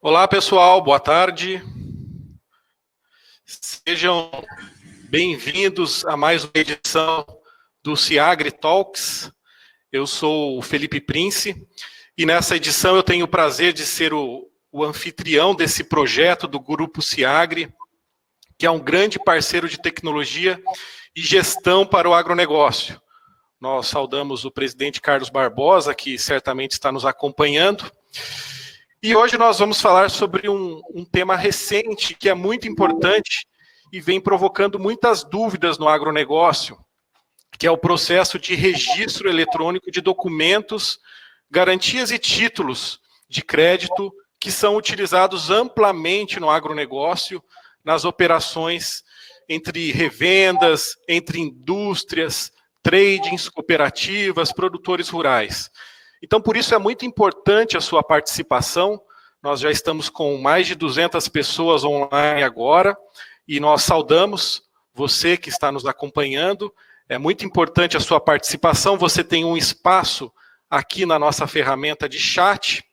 Olá, pessoal, boa tarde. Sejam bem-vindos a mais uma edição do Ciagri Talks. Eu sou o Felipe Prince e nessa edição eu tenho o prazer de ser o anfitrião desse projeto do Grupo Ciagri, que é um grande parceiro de tecnologia e gestão para o agronegócio. Nós saudamos o presidente Carlos Barbosa, que certamente está nos acompanhando. E hoje nós vamos falar sobre um tema recente que é muito importante e vem provocando muitas dúvidas no agronegócio, que é o processo de registro eletrônico de documentos, garantias e títulos de crédito que são utilizados amplamente no agronegócio, nas operações entre revendas, entre indústrias, tradings, cooperativas, produtores rurais. Então, por isso é muito importante a sua participação. Nós já estamos com mais de 200 pessoas online agora, e nós saudamos você que está nos acompanhando. É muito importante a sua participação. Você tem um espaço aqui na nossa ferramenta de chat,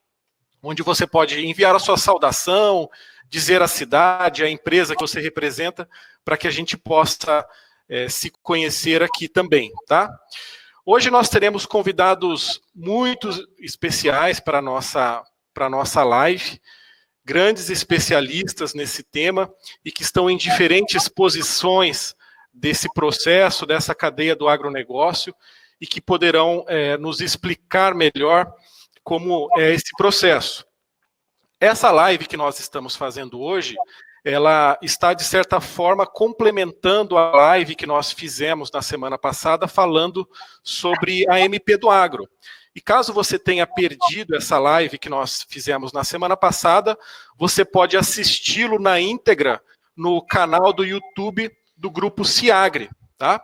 onde você pode enviar a sua saudação, dizer a cidade, a empresa que você representa, para que a gente possa se conhecer aqui também, tá? Hoje nós teremos convidados muito especiais para a nossa live, grandes especialistas nesse tema e que estão em diferentes posições desse processo, dessa cadeia do agronegócio e que poderão nos explicar melhor como é esse processo. Essa live que nós estamos fazendo hoje, ela está, de certa forma, complementando a live que nós fizemos na semana passada, falando sobre a MP do Agro. E caso você tenha perdido essa live que nós fizemos na semana passada, você pode assisti-lo na íntegra no canal do YouTube do Grupo Ciagri, tá?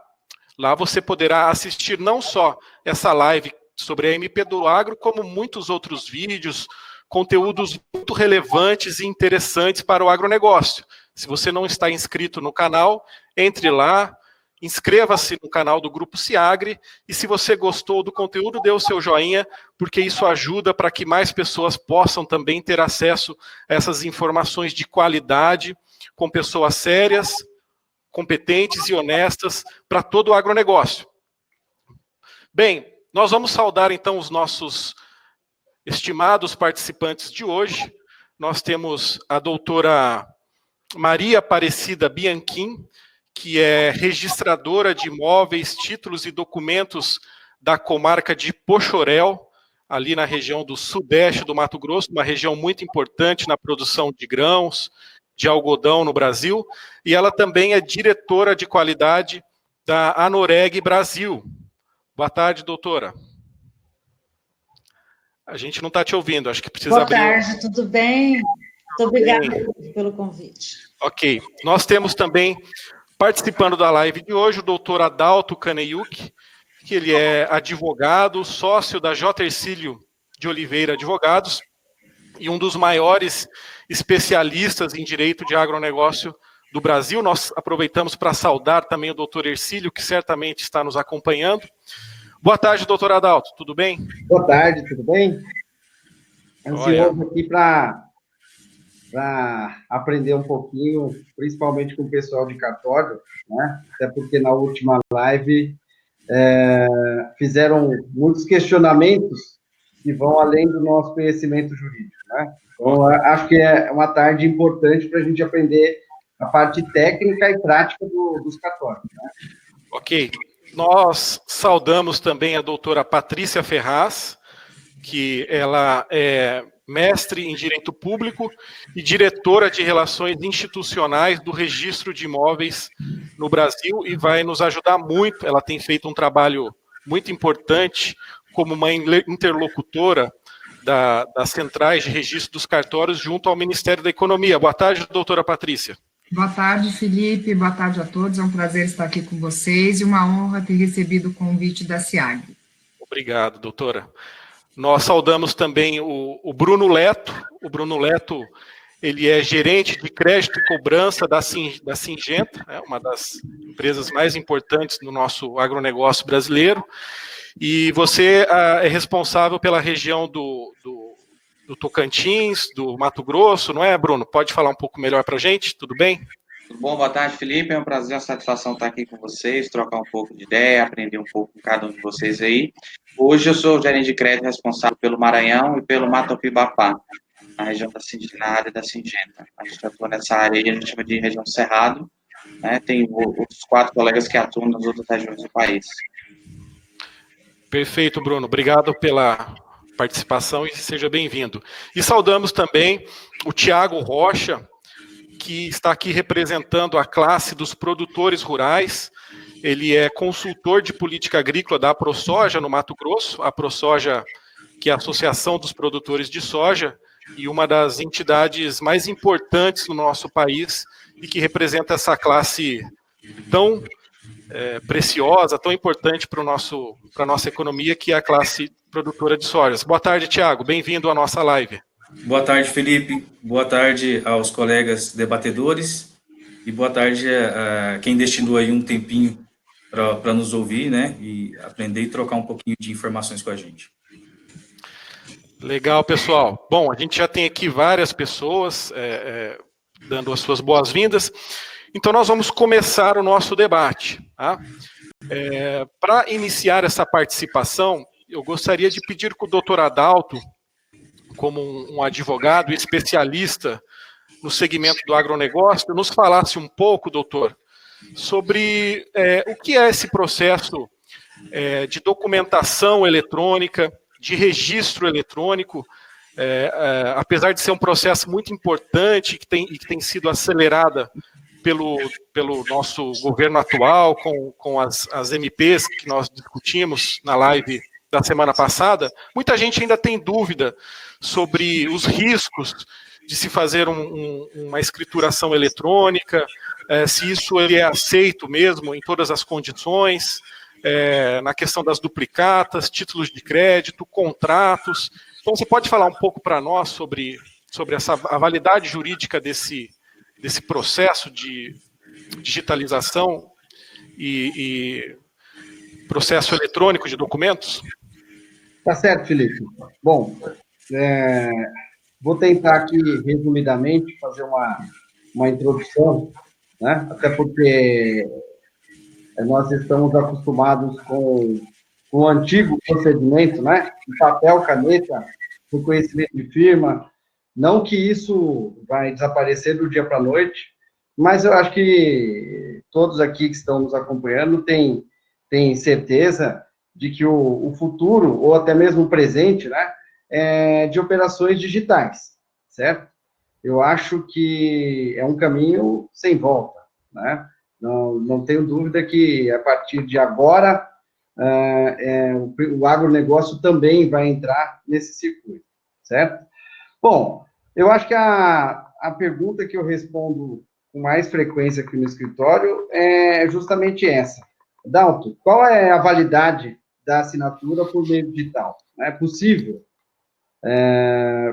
Lá você poderá assistir não só essa live sobre a MP do Agro, como muitos outros vídeos, conteúdos muito relevantes e interessantes para o agronegócio. Se você não está inscrito no canal, entre lá, inscreva-se no canal do Grupo Ciagri, e se você gostou do conteúdo, dê o seu joinha, porque isso ajuda para que mais pessoas possam também ter acesso a essas informações de qualidade, com pessoas sérias, competentes e honestas para todo o agronegócio. Bem, nós vamos saudar então os nossos estimados participantes de hoje. Nós temos a doutora Maria Aparecida Bianchim, que é registradora de imóveis, títulos e documentos da comarca de Poxoréu, ali na região do sudeste do Mato Grosso, uma região muito importante na produção de grãos, de algodão no Brasil, e ela também é diretora de qualidade da Anoreg Brasil. Boa tarde, doutora. A gente não está te ouvindo, acho que precisa abrir. Boa tarde, tudo bem? Muito obrigada pelo convite. Ok. Nós temos também, participando da live de hoje, o doutor Adalto Kaneyuk, que ele é advogado, sócio da J. Hercílio de Oliveira Advogados, e um dos maiores especialistas em direito de agronegócio do Brasil. Nós aproveitamos para saudar também o doutor Hercílio, que certamente está nos acompanhando. Boa tarde, doutor Adalto, tudo bem? Boa tarde, tudo bem? Ansioso aqui para aprender um pouquinho, principalmente com o pessoal de cartório, né? Até porque na última live fizeram muitos questionamentos que vão além do nosso conhecimento jurídico, né? Então, acho que é uma tarde importante para a gente aprender a parte técnica e prática dos cartórios, né? Ok. Nós saudamos também a doutora Patrícia Ferraz, que ela é mestre em Direito Público e diretora de Relações Institucionais do Registro de Imóveis no Brasil e vai nos ajudar muito. Ela tem feito um trabalho muito importante como uma interlocutora das centrais de registro dos cartórios junto ao Ministério da Economia. Boa tarde, doutora Patrícia. Boa tarde, Felipe. Boa tarde a todos. É um prazer estar aqui com vocês e uma honra ter recebido o convite da Ciagri. Obrigado, doutora. Nós saudamos também o Bruno Leto. O Bruno Leto, ele é gerente de crédito e cobrança da Singenta, uma das empresas mais importantes no nosso agronegócio brasileiro. E você é responsável pela região do Tocantins, do Mato Grosso, não é, Bruno? Pode falar um pouco melhor para a gente, tudo bem? Tudo bom? Boa tarde, Felipe. É um prazer, uma satisfação estar aqui com vocês, trocar um pouco de ideia, aprender um pouco com cada um de vocês aí. Hoje eu sou o gerente de crédito responsável pelo Maranhão e pelo Matopibapá, na região na área da Singenta. A gente atua nessa área aí, a gente chama de região Cerrado, né? Tem outros 4 colegas que atuam nas outras regiões do país. Perfeito, Bruno. Obrigado pela participação e seja bem-vindo. E saudamos também o Tiago Rocha, que está aqui representando a classe dos produtores rurais. Ele é consultor de política agrícola da AproSoja no Mato Grosso, a AproSoja, que é a Associação dos Produtores de Soja, e uma das entidades mais importantes no nosso país, e que representa essa classe tão preciosa, tão importante para a nossa economia, que é a classe produtora de sojas. Boa tarde, Tiago. Bem-vindo à nossa live. Boa tarde, Felipe. Boa tarde aos colegas debatedores e boa tarde a quem destinou aí um tempinho para nos ouvir, né, e aprender e trocar um pouquinho de informações com a gente. Legal, pessoal. Bom, a gente já tem aqui várias pessoas dando as suas boas-vindas, então nós vamos começar o nosso debate. Tá? Para iniciar essa participação, eu gostaria de pedir que o doutor Adalto, como um advogado e especialista no segmento do agronegócio, nos falasse um pouco, doutor, sobre o que é esse processo de documentação eletrônica, de registro eletrônico, apesar de ser um processo muito importante que tem sido acelerada pelo nosso governo atual, com as MPs que nós discutimos na live da semana passada, muita gente ainda tem dúvida sobre os riscos de se fazer uma escrituração eletrônica, se isso ele é aceito mesmo em todas as condições, na questão das duplicatas, títulos de crédito, contratos. Então, você pode falar um pouco para nós sobre a validade jurídica desse processo de digitalização e processo eletrônico de documentos? Tá certo, Felipe. Bom, vou tentar aqui, resumidamente, fazer uma introdução, né? Até porque nós estamos acostumados com o antigo procedimento, né? De papel, caneta, reconhecimento de firma. Não que isso vai desaparecer do dia para a noite, mas eu acho que todos aqui que estão nos acompanhando têm certeza de que o futuro, ou até mesmo o presente, né, é de operações digitais, certo? Eu acho que é um caminho sem volta, né? Não tenho dúvida que, a partir de agora, o agronegócio também vai entrar nesse circuito, certo? Bom, eu acho que a pergunta que eu respondo com mais frequência aqui no escritório é justamente essa. Dalton, qual é a validade da assinatura por meio digital? É possível?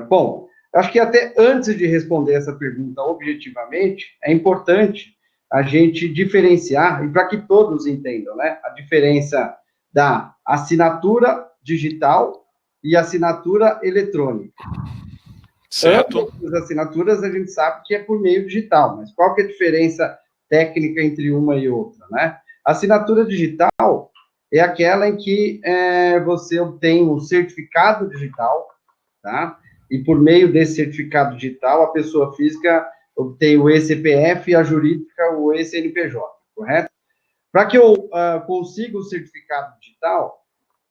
Bom, acho que até antes de responder essa pergunta objetivamente, é importante a gente diferenciar, e para que todos entendam, né, a diferença da assinatura digital e assinatura eletrônica. Certo. As assinaturas a gente sabe que é por meio digital, mas qual que é a diferença técnica entre uma e outra, né? A assinatura digital é aquela em que você obtém um certificado digital, tá? E por meio desse certificado digital, a pessoa física obtém o eCPF e a jurídica o eCNPJ, correto? Para que eu consiga o certificado digital,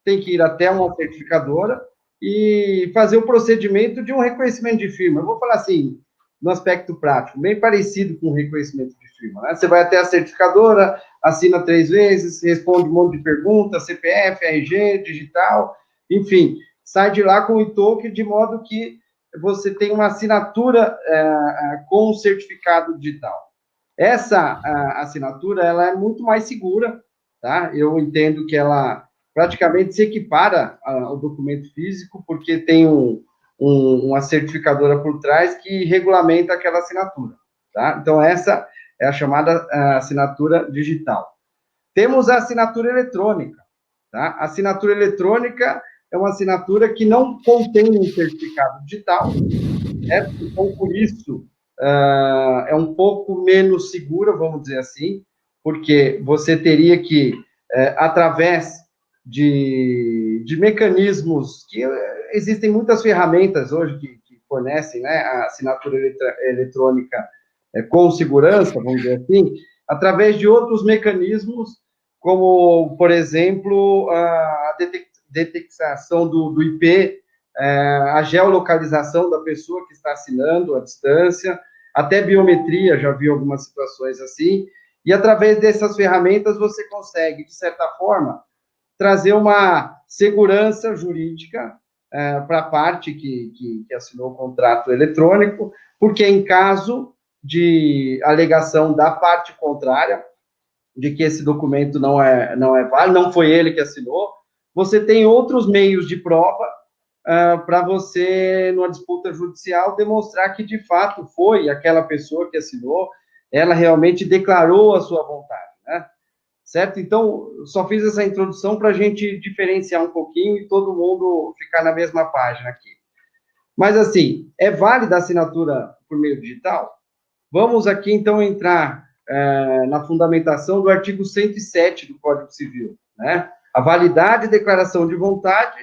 tem que ir até uma certificadora e fazer o procedimento de um reconhecimento de firma. Eu vou falar assim, no aspecto prático, bem parecido com o reconhecimento de firma, né? Você vai até a certificadora, assina 3 vezes, responde um monte de perguntas, CPF, RG, digital, enfim, sai de lá com o e-token, de modo que você tem uma assinatura com o certificado digital. Essa assinatura, ela é muito mais segura, tá? Eu entendo que ela praticamente se equipara ao documento físico, porque tem uma certificadora por trás que regulamenta aquela assinatura, tá? Então, essa é a chamada assinatura digital. Temos a assinatura eletrônica, tá? A assinatura eletrônica é uma assinatura que não contém um certificado digital, né? Então, por isso, é um pouco menos segura, vamos dizer assim, porque você teria que, através de mecanismos que existem muitas ferramentas hoje que fornecem, né, a assinatura eletrônica com segurança, vamos dizer assim, através de outros mecanismos, como, por exemplo, a detecção do IP, a geolocalização da pessoa que está assinando à distância, até biometria, já vi algumas situações assim, e através dessas ferramentas você consegue, de certa forma, trazer uma segurança jurídica para a parte que assinou o contrato eletrônico, porque em caso de alegação da parte contrária, de que esse documento não é válido, não foi ele que assinou, você tem outros meios de prova para você, numa disputa judicial, demonstrar que, de fato, foi aquela pessoa que assinou, ela realmente declarou a sua vontade, né? Certo? Então, só fiz essa introdução para a gente diferenciar um pouquinho e todo mundo ficar na mesma página aqui. Mas, assim, é válida a assinatura por meio digital? Vamos aqui, então, entrar na fundamentação do artigo 107 do Código Civil, né? A validade e declaração de vontade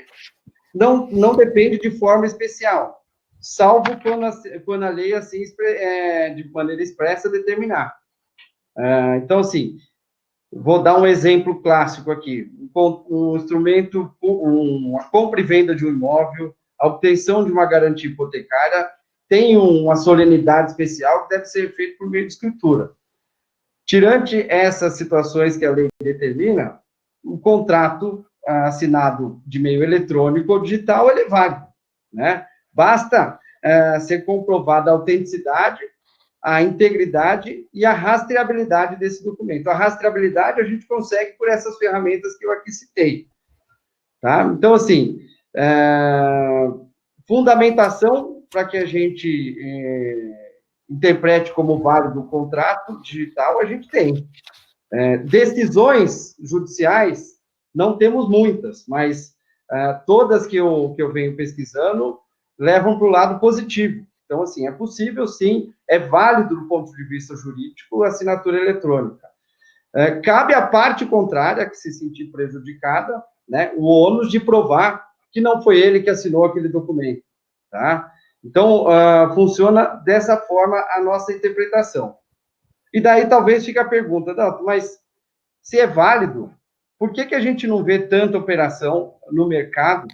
não depende de forma especial, salvo quando a lei, assim, de maneira expressa, determinar. Então, assim, vou dar um exemplo clássico aqui. Um instrumento, uma compra e venda de um imóvel, a obtenção de uma garantia hipotecária tem uma solenidade especial que deve ser feita por meio de escritura. Tirante essas situações que a lei determina, o contrato assinado de meio eletrônico ou digital, ele é válido, né? Basta ser comprovada a autenticidade, a integridade e a rastreabilidade desse documento. A rastreabilidade a gente consegue por essas ferramentas que eu aqui citei, tá? Então, assim, fundamentação para que a gente interprete como válido o contrato digital, a gente tem. Decisões judiciais, não temos muitas, mas todas que eu venho pesquisando levam para o lado positivo. Então, assim, é possível, sim, é válido do ponto de vista jurídico a assinatura eletrônica. Cabe à parte contrária, que se sentir prejudicada, né, o ônus de provar que não foi ele que assinou aquele documento, tá? Então, funciona dessa forma a nossa interpretação. E daí talvez fique a pergunta, mas se é válido, por que a gente não vê tanta operação no mercado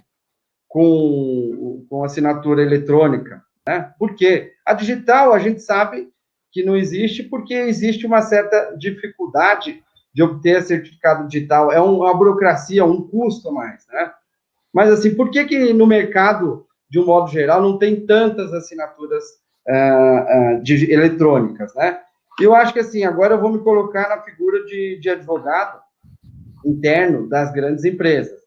com assinatura eletrônica? Né? Por quê? A digital, a gente sabe que não existe, porque existe uma certa dificuldade de obter certificado digital. É uma burocracia, um custo a mais, né? Mas, assim, por que no mercado, de um modo geral, não tem tantas assinaturas eletrônicas, né? Eu acho que, assim, agora eu vou me colocar na figura de advogado interno das grandes empresas.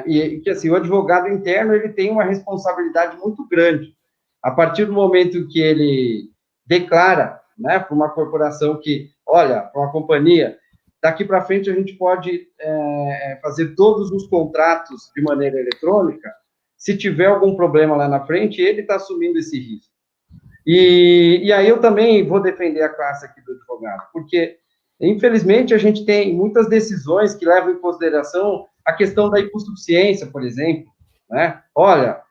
E que, assim, o advogado interno, ele tem uma responsabilidade muito grande. A partir do momento que ele declara, né, para uma corporação que, olha, para uma companhia, daqui para frente a gente pode fazer todos os contratos de maneira eletrônica, se tiver algum problema lá na frente, ele está assumindo esse risco. E aí eu também vou defender a classe aqui do advogado, porque, infelizmente, a gente tem muitas decisões que levam em consideração a questão da hipossuficiência, por exemplo, né? Olha,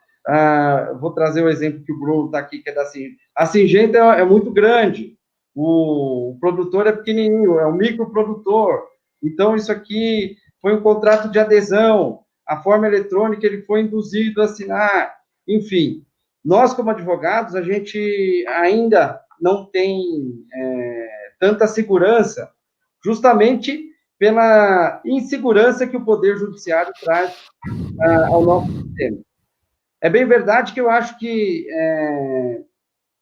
vou trazer o exemplo que o Bruno está aqui, que é da Singenta. A Singenta é muito grande, o produtor é pequenininho, é um microprodutor, então isso aqui foi um contrato de adesão, a forma eletrônica ele foi induzido a assinar, enfim. Nós, como advogados, a gente ainda não tem tanta segurança, justamente pela insegurança que o Poder Judiciário traz ao nosso sistema. É bem verdade que eu acho que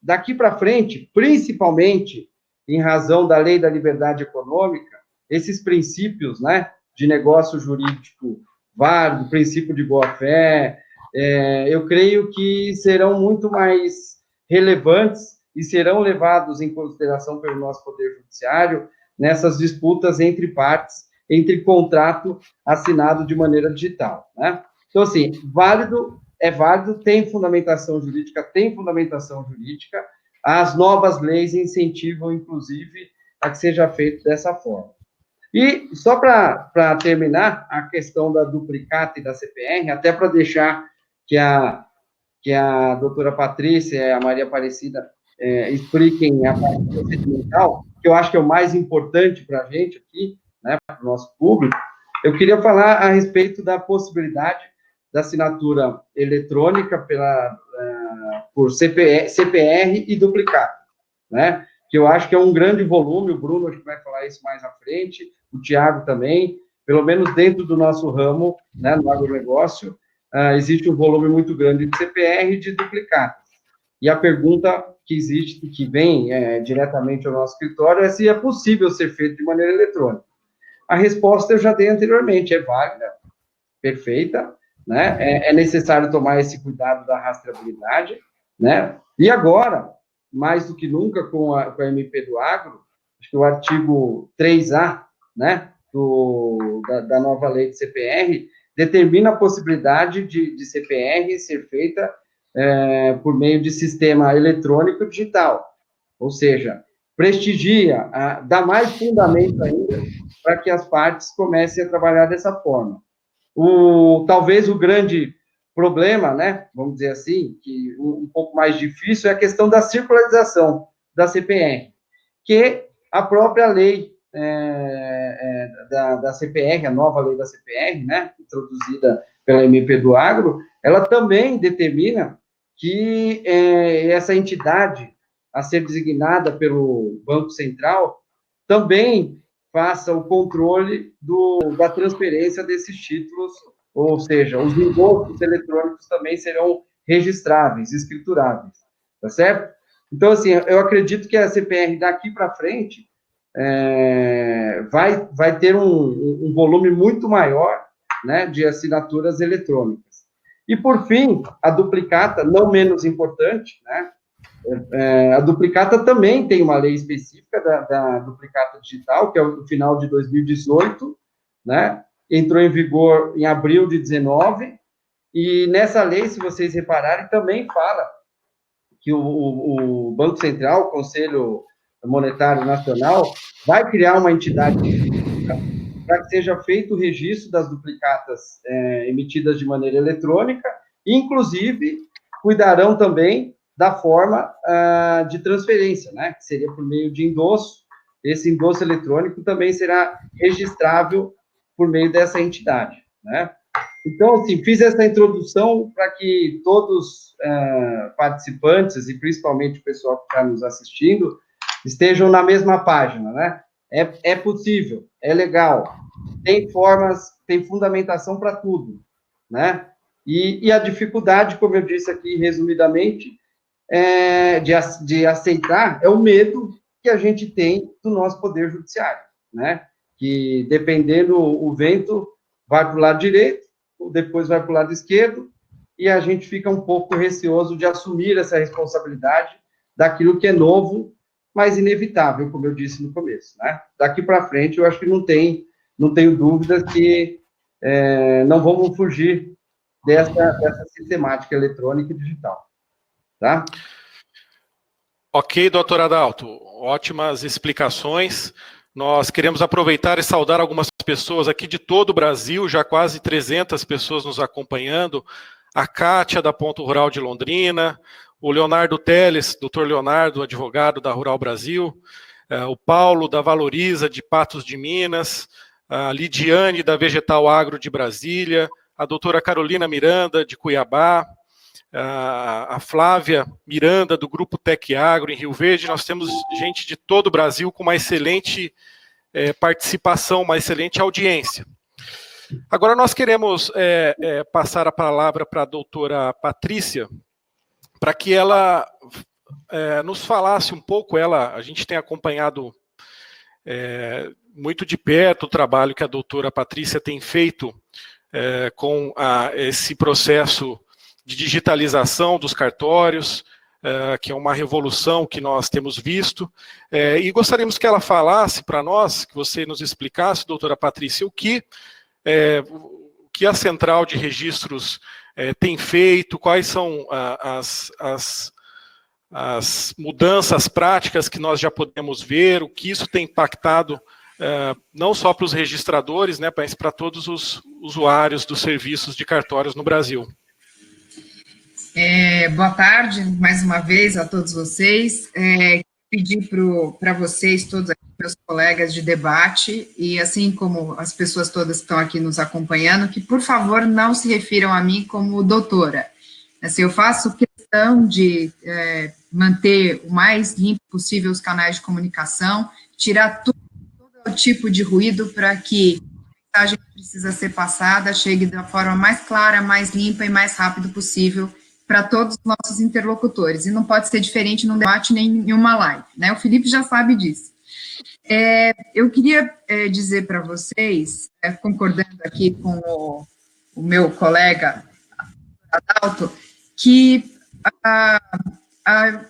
daqui para frente, principalmente em razão da Lei da Liberdade Econômica, esses princípios, né, de negócio jurídico válido, princípio de boa-fé, eu creio que serão muito mais relevantes e serão levados em consideração pelo nosso Poder Judiciário nessas disputas entre partes, entre contrato assinado de maneira digital, né? Então, assim, válido, é válido, tem fundamentação jurídica, as novas leis incentivam, inclusive, a que seja feito dessa forma. E, só para terminar, a questão da duplicata e da CPR, até para deixar que a doutora Patrícia e a Maria Aparecida expliquem a parte procedimental, que eu acho que é o mais importante para a gente aqui, né, para o nosso público, eu queria falar a respeito da possibilidade da assinatura eletrônica por CPR e duplicata, né? Que eu acho que é um grande volume, o Bruno acho que vai falar isso mais à frente, o Tiago também, pelo menos dentro do nosso ramo, né, no agronegócio, existe um volume muito grande de CPR e de duplicatas. E a pergunta que existe, que vem diretamente ao nosso escritório, é se é possível ser feito de maneira eletrônica. A resposta eu já dei anteriormente, é válida, perfeita, né? É necessário tomar esse cuidado da rastreabilidade, né? E agora, mais do que nunca, com a MP do Agro, acho que o artigo 3A, né, da nova lei de CPR, determina a possibilidade de CPR ser feita por meio de sistema eletrônico digital, ou seja, prestigia, dá mais fundamento ainda para que as partes comecem a trabalhar dessa forma. Talvez o grande problema, né, vamos dizer assim, que um pouco mais difícil é a questão da circularização da CPR, que a própria lei da CPR, a nova lei da CPR, né, introduzida pela MP do Agro, ela também determina que essa entidade a ser designada pelo Banco Central também faça o controle da transferência desses títulos, ou seja, os envolvimentos eletrônicos também serão registráveis, escrituráveis, tá certo? Então, assim, eu acredito que a CPR daqui para frente vai ter um volume muito maior, né, de assinaturas eletrônicas. E, por fim, a duplicata, não menos importante, né, a duplicata também tem uma lei específica da duplicata digital, que é o final de 2018, né? Entrou em vigor em abril de 19, e nessa lei, se vocês repararem, também fala que o Banco Central, o Conselho Monetário Nacional, vai criar uma entidade para que seja feito o registro das duplicatas emitidas de maneira eletrônica, inclusive cuidarão também da forma de transferência, né, que seria por meio de endosso. Esse endosso eletrônico também será registrável por meio dessa entidade, né. Então, assim, fiz essa introdução para que todos participantes, e principalmente o pessoal que está nos assistindo, estejam na mesma página, né. É possível, é legal, tem formas, tem fundamentação para tudo, né. E a dificuldade, como eu disse aqui resumidamente, de aceitar é o medo que a gente tem do nosso poder judiciário, né? Que dependendo o vento vai para o lado direito, depois vai para o lado esquerdo, e a gente fica um pouco receoso de assumir essa responsabilidade daquilo que é novo, mas inevitável, como eu disse no começo, né? Daqui para frente, eu acho que não tenho dúvidas que não vamos fugir dessa sistemática eletrônica e digital. Tá? Ok, doutor Adalto, ótimas explicações. Nós queremos aproveitar e saudar algumas pessoas aqui de todo o Brasil, já quase 300 pessoas nos acompanhando, a Kátia, da Ponto Rural de Londrina, o Leonardo Teles, doutor Leonardo, advogado da Rural Brasil, o Paulo, da Valoriza, de Patos de Minas, a Lidiane, da Vegetal Agro de Brasília, a doutora Carolina Miranda, de Cuiabá, a Flávia Miranda, do Grupo Tec Agro, em Rio Verde. Nós temos gente de todo o Brasil com uma excelente participação, uma excelente audiência. Agora nós queremos passar a palavra para a doutora Patrícia, para que ela nos falasse um pouco. A gente tem acompanhado muito de perto o trabalho que a doutora Patrícia tem feito com esse processo de digitalização dos cartórios, que é uma revolução que nós temos visto, e gostaríamos que ela falasse para nós, que você nos explicasse, doutora Patrícia, o que que a Central de Registros tem feito, quais são as mudanças práticas que nós já podemos ver, o que isso tem impactado não só para os registradores, né, mas para todos os usuários dos serviços de cartórios no Brasil. Boa tarde, mais uma vez, a todos vocês. Pedir para vocês, todos aqui, meus colegas de debate, e assim como as pessoas todas que estão aqui nos acompanhando, que, por favor, não se refiram a mim como doutora. Assim, eu faço questão de manter o mais limpo possível os canais de comunicação, tirar todo o tipo de ruído para que a mensagem que precisa ser passada chegue da forma mais clara, mais limpa e mais rápido possível para todos os nossos interlocutores, e não pode ser diferente num debate nem em uma live, né? O Felipe já sabe disso. Eu queria dizer para vocês, concordando aqui com o meu colega Adalto, que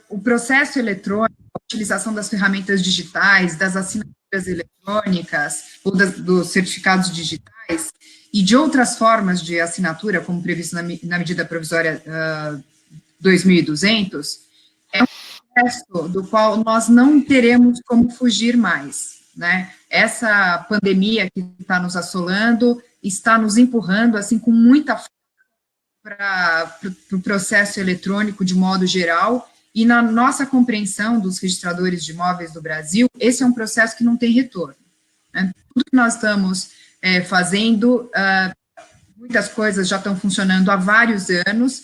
o processo eletrônico, a utilização das ferramentas digitais, das assinaturas eletrônicas, ou dos certificados digitais, e de outras formas de assinatura, como previsto na medida provisória 2200, é um processo do qual nós não teremos como fugir mais, né? Essa pandemia que está nos assolando está nos empurrando, assim, com muita força para o processo eletrônico de modo geral, e na nossa compreensão dos registradores de imóveis do Brasil, esse é um processo que não tem retorno, né? Tudo que nós estamos fazendo, muitas coisas já estão funcionando há vários anos,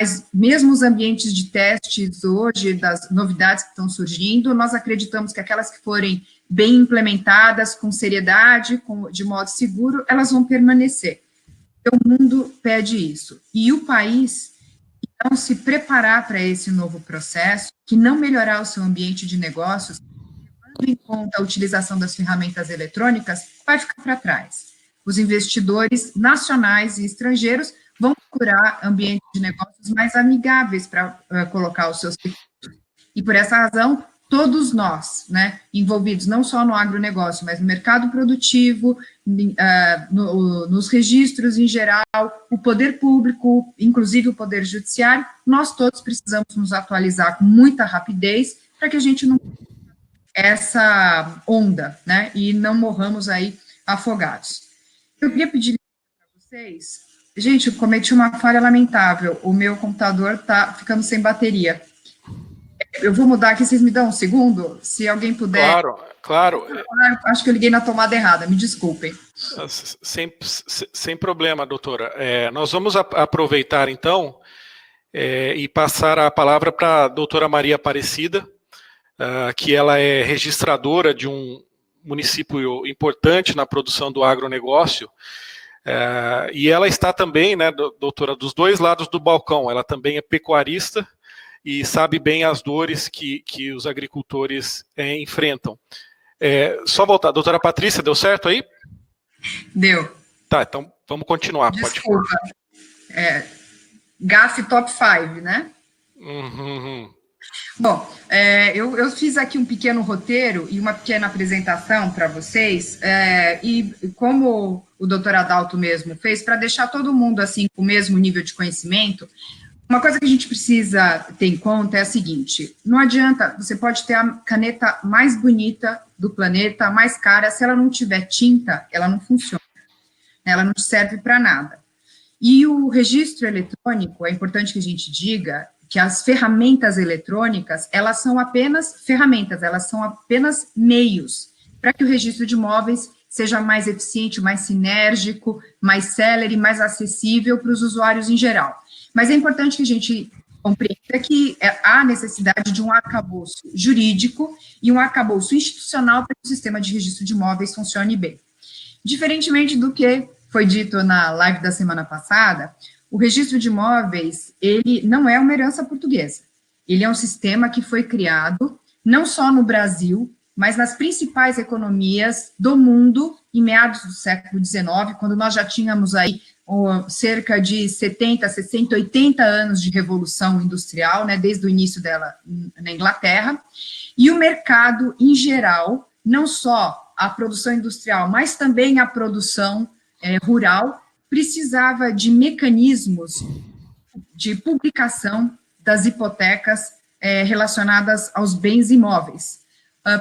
mas mesmo os ambientes de testes hoje, das novidades que estão surgindo, nós acreditamos que aquelas que forem bem implementadas, com seriedade, de modo seguro, elas vão permanecer. O mundo pede isso. E o país, então, se preparar para esse novo processo, que não melhorar o seu ambiente de negócios, levando em conta a utilização das ferramentas eletrônicas, vai ficar para trás. Os investidores nacionais e estrangeiros vão procurar ambientes de negócios mais amigáveis para colocar os seus recursos. E por essa razão, todos nós, né, envolvidos não só no agronegócio, mas no mercado produtivo, nos registros em geral, o poder público, inclusive o poder judiciário, nós todos precisamos nos atualizar com muita rapidez para que a gente não essa onda, né, e não morramos aí afogados. Eu queria pedir para vocês, gente, eu cometi uma falha lamentável, o meu computador está ficando sem bateria. Eu vou mudar aqui, vocês me dão um segundo? Se alguém puder... Claro. Acho que eu liguei na tomada errada, me desculpem. Sem problema, doutora. Nós vamos aproveitar, então, e passar a palavra para a doutora Maria Aparecida, que ela é registradora de um município importante na produção do agronegócio, e ela está também, né, doutora, dos dois lados do balcão. Ela também é pecuarista e sabe bem as dores que os agricultores enfrentam. Só voltar, doutora Patrícia, deu certo aí? Deu. Tá, então vamos continuar. Desculpa. GAF Top 5, né? Uhum. Bom, eu fiz aqui um pequeno roteiro e uma pequena apresentação para vocês, e como o doutor Adalto mesmo fez, para deixar todo mundo assim com o mesmo nível de conhecimento, uma coisa que a gente precisa ter em conta é a seguinte: não adianta, você pode ter a caneta mais bonita do planeta, mais cara, se ela não tiver tinta, ela não funciona, ela não serve para nada. E o registro eletrônico, é importante que a gente diga que as ferramentas eletrônicas, elas são apenas ferramentas, elas são apenas meios para que o registro de imóveis seja mais eficiente, mais sinérgico, mais célere, mais acessível para os usuários em geral. Mas é importante que a gente compreenda que há necessidade de um arcabouço jurídico e um arcabouço institucional para que o sistema de registro de imóveis funcione bem. Diferentemente do que foi dito na live da semana passada, o registro de imóveis, ele não é uma herança portuguesa. Ele é um sistema que foi criado não só no Brasil, mas nas principais economias do mundo em meados do século XIX, quando nós já tínhamos aí cerca de 70, 60, 80 anos de revolução industrial, né, desde o início dela na Inglaterra, e o mercado em geral, não só a produção industrial, mas também a produção rural, precisava de mecanismos de publicação das hipotecas relacionadas aos bens imóveis.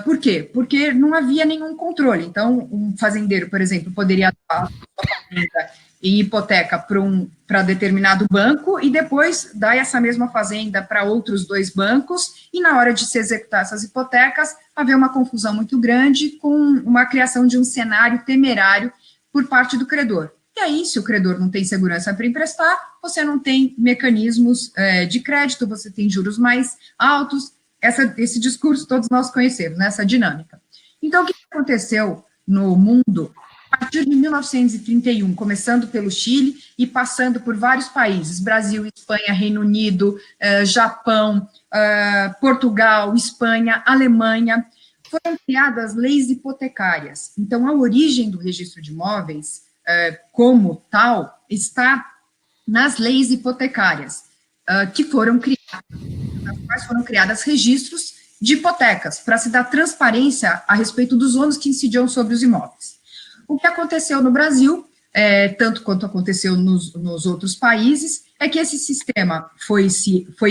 Por quê? Porque não havia nenhum controle. Então, um fazendeiro, por exemplo, poderia dar a sua fazenda em hipoteca para determinado banco e depois dar essa mesma fazenda para outros 2 bancos, e na hora de se executar essas hipotecas, haver uma confusão muito grande com uma criação de um cenário temerário por parte do credor. E aí, se o credor não tem segurança para emprestar, você não tem mecanismos de crédito, você tem juros mais altos, esse discurso todos nós conhecemos, né, essa dinâmica. Então, o que aconteceu no mundo, a partir de 1931, começando pelo Chile e passando por vários países, Brasil, Espanha, Reino Unido, Japão, Portugal, Espanha, Alemanha, foram criadas leis hipotecárias. Então, a origem do registro de imóveis, como tal, está nas leis hipotecárias, que foram criadas, nas quais foram criadas registros de hipotecas, para se dar transparência a respeito dos ônus que incidiam sobre os imóveis. O que aconteceu no Brasil, tanto quanto aconteceu nos outros países, é que esse sistema foi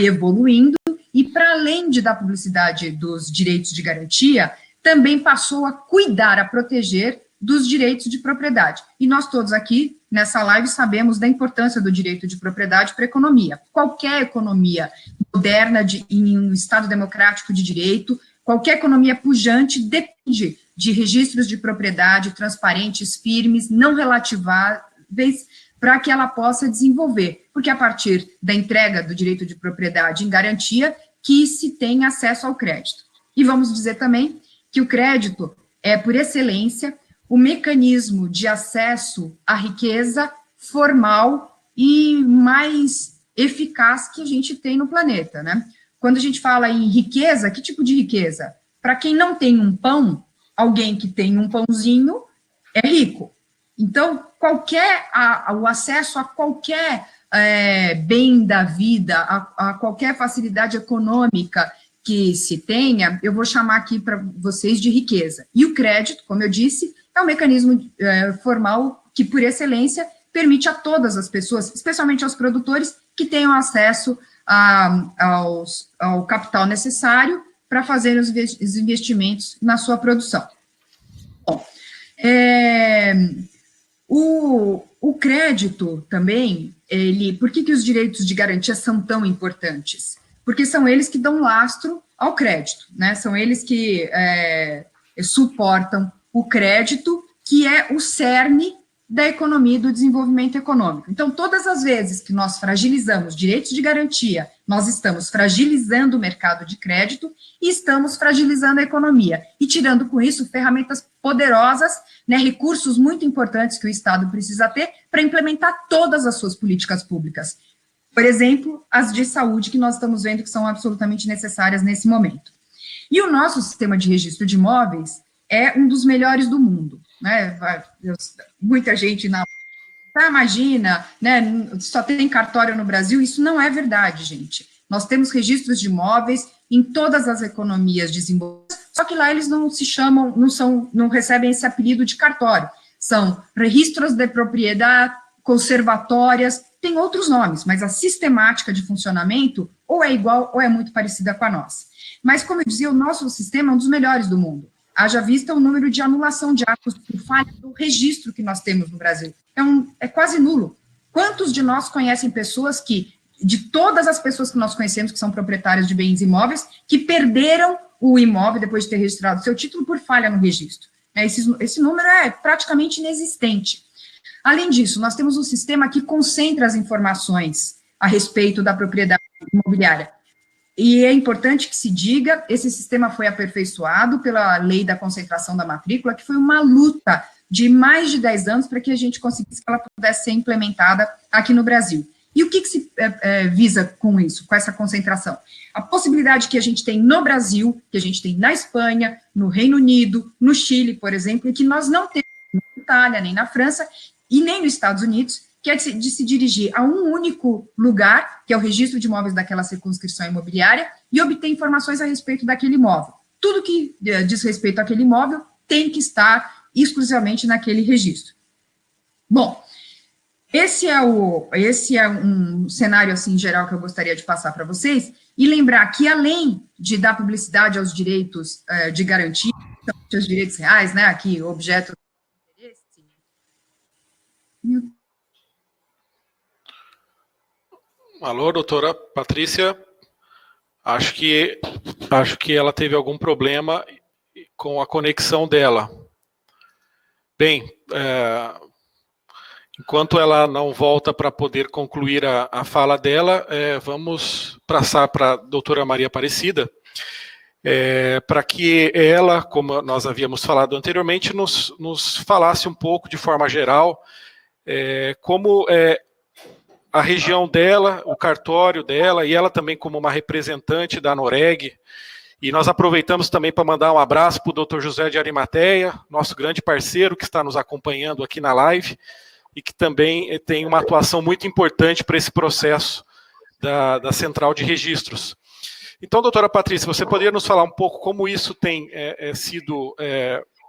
evoluindo e, para além de dar publicidade dos direitos de garantia, também passou a cuidar, a proteger dos direitos de propriedade. E nós todos aqui, nessa live, sabemos da importância do direito de propriedade para a economia. Qualquer economia moderna em um Estado democrático de direito, qualquer economia pujante depende de registros de propriedade transparentes, firmes, não relativáveis, para que ela possa desenvolver. Porque a partir da entrega do direito de propriedade em garantia, que se tem acesso ao crédito. E vamos dizer também que o crédito é, por excelência, o mecanismo de acesso à riqueza formal e mais eficaz que a gente tem no planeta, né? Quando a gente fala em riqueza, que tipo de riqueza? Para quem não tem um pão, alguém que tem um pãozinho é rico. Então, o acesso a qualquer bem da vida, a qualquer facilidade econômica que se tenha, eu vou chamar aqui para vocês de riqueza. E o crédito, como eu disse, é um mecanismo formal que, por excelência, permite a todas as pessoas, especialmente aos produtores, que tenham acesso ao capital necessário para fazer os investimentos na sua produção. Bom, o crédito também, por que os direitos de garantia são tão importantes? Porque são eles que dão lastro ao crédito, né? São eles que suportam o crédito, que é o cerne da economia e do desenvolvimento econômico. Então, todas as vezes que nós fragilizamos direitos de garantia, nós estamos fragilizando o mercado de crédito e estamos fragilizando a economia, e tirando com isso ferramentas poderosas, né, recursos muito importantes que o Estado precisa ter para implementar todas as suas políticas públicas. Por exemplo, as de saúde, que nós estamos vendo que são absolutamente necessárias nesse momento. E o nosso sistema de registro de imóveis é um dos melhores do mundo, né? Muita gente imagina, né? Só tem cartório no Brasil. Isso não é verdade, gente. Nós temos registros de imóveis em todas as economias desenvolvidas, só que lá eles não se chamam, não recebem esse apelido de cartório. São registros de propriedade, conservatórias, tem outros nomes, mas a sistemática de funcionamento ou é igual ou é muito parecida com a nossa. Mas, como eu dizia, o nosso sistema é um dos melhores do mundo. Haja vista o número de anulação de atos por falha do registro que nós temos no Brasil. É quase nulo. Quantos de nós conhecem pessoas de todas as pessoas que nós conhecemos, que são proprietárias de bens imóveis, que perderam o imóvel depois de ter registrado seu título por falha no registro? Esse número é praticamente inexistente. Além disso, nós temos um sistema que concentra as informações a respeito da propriedade imobiliária. E é importante que se diga, esse sistema foi aperfeiçoado pela lei da concentração da matrícula, que foi uma luta de mais de 10 anos para que a gente conseguisse que ela pudesse ser implementada aqui no Brasil. E o que se visa com isso, com essa concentração? A possibilidade que a gente tem no Brasil, que a gente tem na Espanha, no Reino Unido, no Chile, por exemplo, e que nós não temos na Itália, nem na França, e nem nos Estados Unidos, que é de se dirigir a um único lugar, que é o registro de imóveis daquela circunscrição imobiliária, e obter informações a respeito daquele imóvel. Tudo que diz respeito àquele imóvel tem que estar exclusivamente naquele registro. Bom, Esse é um cenário, assim, geral que eu gostaria de passar para vocês, e lembrar que, além de dar publicidade aos direitos de garantia, os direitos reais, né, aqui, objeto de interesse. Alô, doutora Patrícia? Acho que ela teve algum problema com a conexão dela. Bem, enquanto ela não volta para poder concluir a fala dela, vamos passar para a doutora Maria Aparecida, para que ela, como nós havíamos falado anteriormente, nos falasse um pouco, de forma geral, como a região dela, o cartório dela, e ela também como uma representante da Noreg. E nós aproveitamos também para mandar um abraço para o Dr. José de Arimateia, nosso grande parceiro que está nos acompanhando aqui na live, e que também tem uma atuação muito importante para esse processo da Central de Registros. Então, doutora Patrícia, você poderia nos falar um pouco como isso tem sido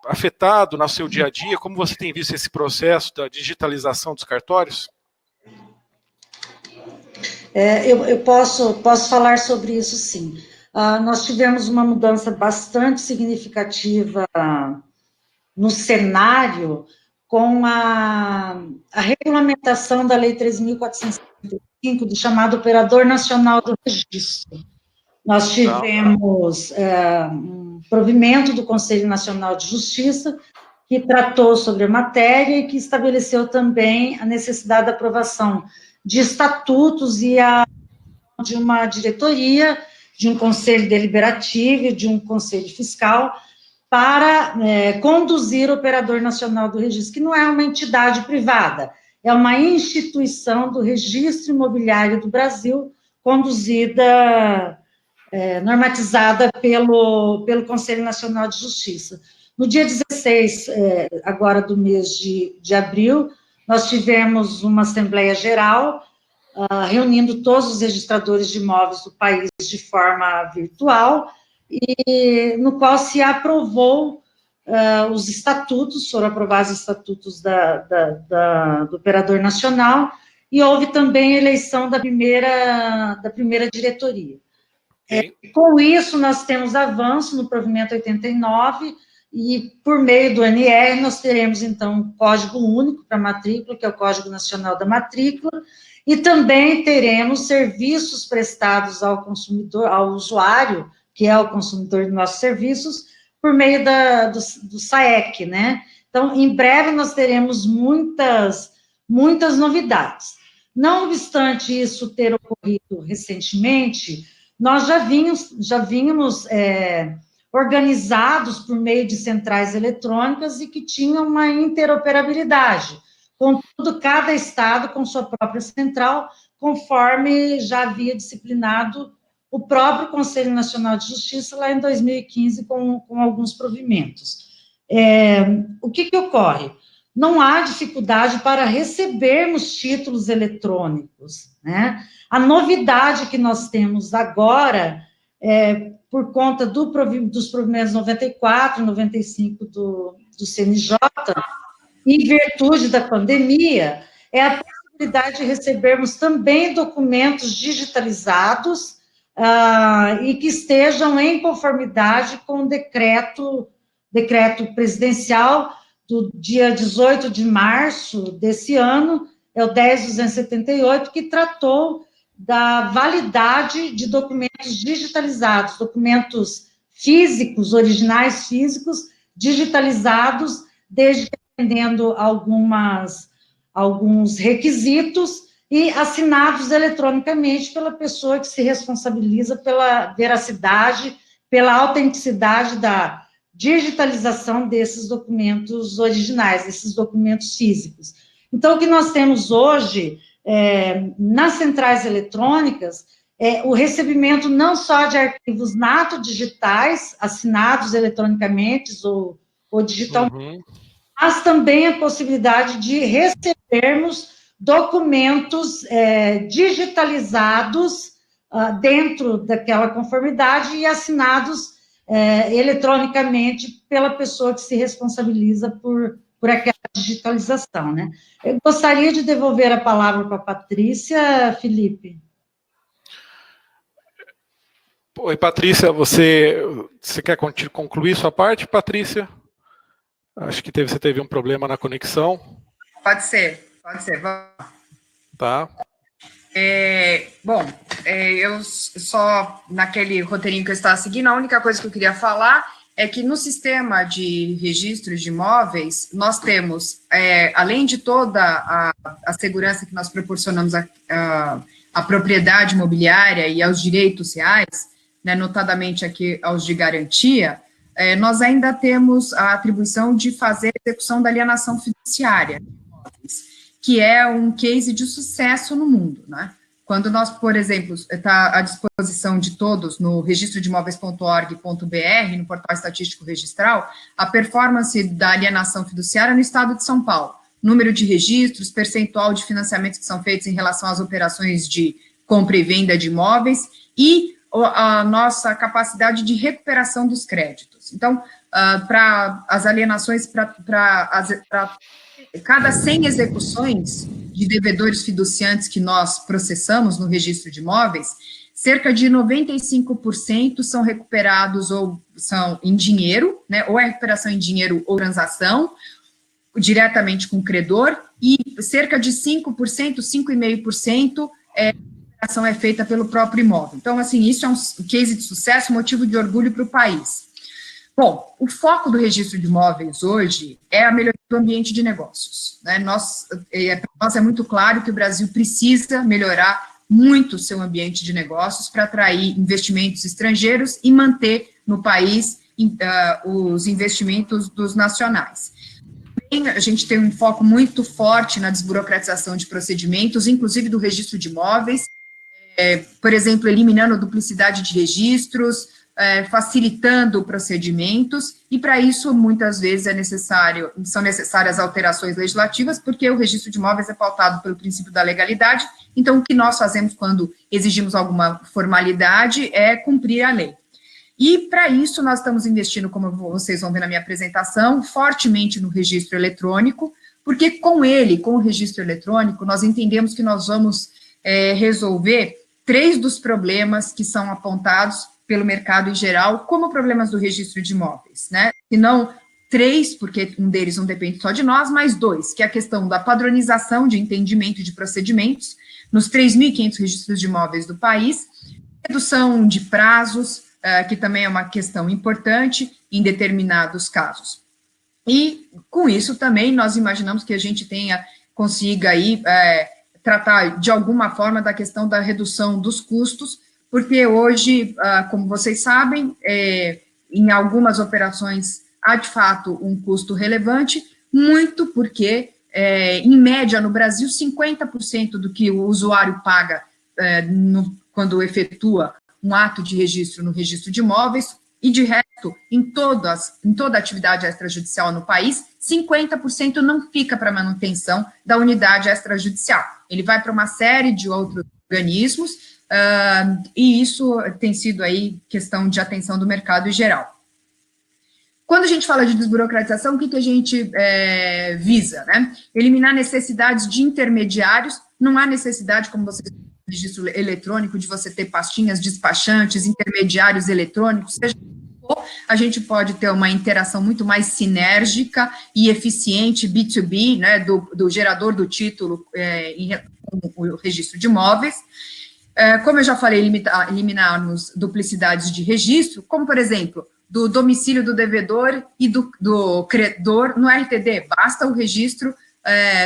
afetado no seu dia a dia, como você tem visto esse processo da digitalização dos cartórios? Eu posso falar sobre isso, sim. Nós tivemos uma mudança bastante significativa no cenário com a regulamentação da Lei 3.455, do chamado Operador Nacional do Registro. Nós tivemos um provimento do Conselho Nacional de Justiça, que tratou sobre a matéria e que estabeleceu também a necessidade da aprovação de estatutos e de uma diretoria, de um conselho deliberativo e de um conselho fiscal para conduzir o Operador Nacional do Registro, que não é uma entidade privada, é uma instituição do registro imobiliário do Brasil, conduzida, normatizada pelo Conselho Nacional de Justiça. No dia 16, agora do mês de abril, nós tivemos uma Assembleia Geral, reunindo todos os registradores de imóveis do país de forma virtual, e no qual se aprovou os estatutos, foram aprovados os estatutos do Operador Nacional, e houve também a eleição da primeira diretoria. Com isso, nós temos avanço no provimento 89, e por meio do NR, nós teremos, então, um código único para matrícula, que é o Código Nacional da Matrícula, e também teremos serviços prestados ao consumidor, ao usuário, que é o consumidor dos nossos serviços, por meio do SAEC, né? Então, em breve, nós teremos muitas novidades. Não obstante isso ter ocorrido recentemente, nós já vínhamos organizados por meio de centrais eletrônicas e que tinham uma interoperabilidade. Contudo, cada estado com sua própria central, conforme já havia disciplinado o próprio Conselho Nacional de Justiça lá em 2015 com alguns provimentos. O que ocorre? Não há dificuldade para recebermos títulos eletrônicos, né? A novidade que nós temos agora, por conta dos provimentos 94 e 95 do CNJ, em virtude da pandemia, é a possibilidade de recebermos também documentos digitalizados e que estejam em conformidade com o decreto presidencial do dia 18 de março desse ano, é o 10.278, que tratou da validade de documentos digitalizados, documentos físicos, originais físicos, digitalizados, desde que atendendo alguns requisitos e assinados eletronicamente pela pessoa que se responsabiliza pela veracidade, pela autenticidade da digitalização desses documentos originais, desses documentos físicos. Então, o que nós temos hoje, nas centrais eletrônicas, o recebimento não só de arquivos digitais, assinados eletronicamente ou digitalmente, mas também a possibilidade de recebermos documentos digitalizados dentro daquela conformidade e assinados eletronicamente pela pessoa que se responsabiliza por aquela digitalização, né? Eu gostaria de devolver a palavra para a Patrícia, Felipe. Oi, Patrícia, você quer concluir sua parte, Patrícia? Acho que você teve um problema na conexão. Pode ser. Tá. Eu só, naquele roteirinho que eu estava seguindo, a única coisa que eu queria falar é que no sistema de registro de imóveis, nós temos, além de toda a segurança que nós proporcionamos à propriedade imobiliária e aos direitos reais, né, notadamente aqui aos de garantia, nós ainda temos a atribuição de fazer a execução da alienação fiduciária, que é um case de sucesso no mundo, né? Quando nós, por exemplo, está à disposição de todos no registrodiimóveis.org.br, no portal estatístico registral, a performance da alienação fiduciária no estado de São Paulo, número de registros, percentual de financiamentos que são feitos em relação às operações de compra e venda de imóveis e a nossa capacidade de recuperação dos créditos. Então, para as alienações, para cada 100 execuções de devedores fiduciantes que nós processamos no registro de imóveis, cerca de 95% são recuperados ou são em dinheiro, né, ou é recuperação em dinheiro ou transação, diretamente com o credor, e cerca de 5%, 5,5% a recuperação é feita pelo próprio imóvel. Então, assim, isso é um case de sucesso, motivo de orgulho para o país. Bom, o foco do registro de imóveis hoje é a melhoria do ambiente de negócios, né? Para nós é muito claro que o Brasil precisa melhorar muito o seu ambiente de negócios para atrair investimentos estrangeiros e manter no país os investimentos dos nacionais. A gente tem um foco muito forte na desburocratização de procedimentos, inclusive do registro de imóveis, por exemplo, eliminando a duplicidade de registros, facilitando procedimentos, e para isso, muitas vezes, são necessárias alterações legislativas, porque o registro de imóveis é pautado pelo princípio da legalidade, então o que nós fazemos quando exigimos alguma formalidade é cumprir a lei. E, para isso, nós estamos investindo, como vocês vão ver na minha apresentação, fortemente no registro eletrônico, porque com o registro eletrônico, nós entendemos que nós vamos resolver 3 dos problemas que são apontados pelo mercado em geral, como problemas do registro de imóveis, né? E não 3, porque um deles não depende só de nós, mas 2, que é a questão da padronização de entendimento de procedimentos nos 3.500 registros de imóveis do país, redução de prazos, que também é uma questão importante em determinados casos. E, com isso, também, nós imaginamos que a gente consiga aí tratar, de alguma forma, da questão da redução dos custos, porque hoje, como vocês sabem, em algumas operações há, de fato, um custo relevante, muito porque, em média, no Brasil, 50% do que o usuário paga quando efetua um ato de registro no registro de imóveis, e de resto, em toda a atividade extrajudicial no país, 50% não fica para manutenção da unidade extrajudicial. Ele vai para uma série de outros organismos, e isso tem sido aí questão de atenção do mercado em geral. Quando a gente fala de desburocratização, o que a gente visa, né? Eliminar necessidades de intermediários, não há necessidade, como vocês no registro eletrônico, de você ter pastinhas, despachantes, intermediários eletrônicos, seja a gente pode ter uma interação muito mais sinérgica e eficiente, B2B, né, do gerador do título com o registro de imóveis. Como eu já falei, eliminarmos duplicidades de registro, como, por exemplo, do domicílio do devedor e do credor no RTD, basta o registro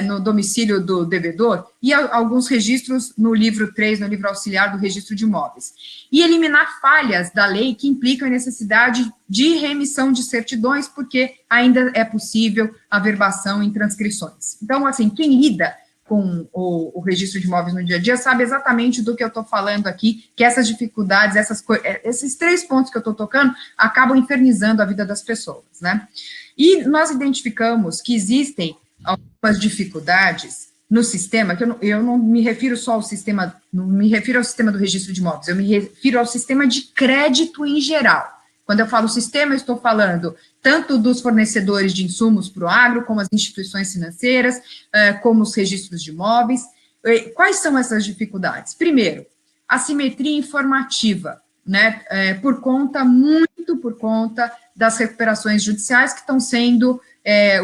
no domicílio do devedor e alguns registros no livro 3, no livro auxiliar do registro de imóveis. E eliminar falhas da lei que implicam a necessidade de reemissão de certidões, porque ainda é possível a verbação em transcrições. Então, assim, quem lida com o registro de imóveis no dia a dia sabe exatamente do que eu estou falando aqui, que essas dificuldades, esses 3 pontos que eu estou tocando, acabam infernizando a vida das pessoas, né? E nós identificamos que existem algumas dificuldades no sistema, que eu não me refiro só ao sistema, não me refiro ao sistema do registro de imóveis, eu me refiro ao sistema de crédito em geral. Quando eu falo sistema, eu estou falando tanto dos fornecedores de insumos para o agro, como as instituições financeiras, como os registros de imóveis. Quais são essas dificuldades? Primeiro, assimetria informativa, né, muito por conta das recuperações judiciais que estão sendo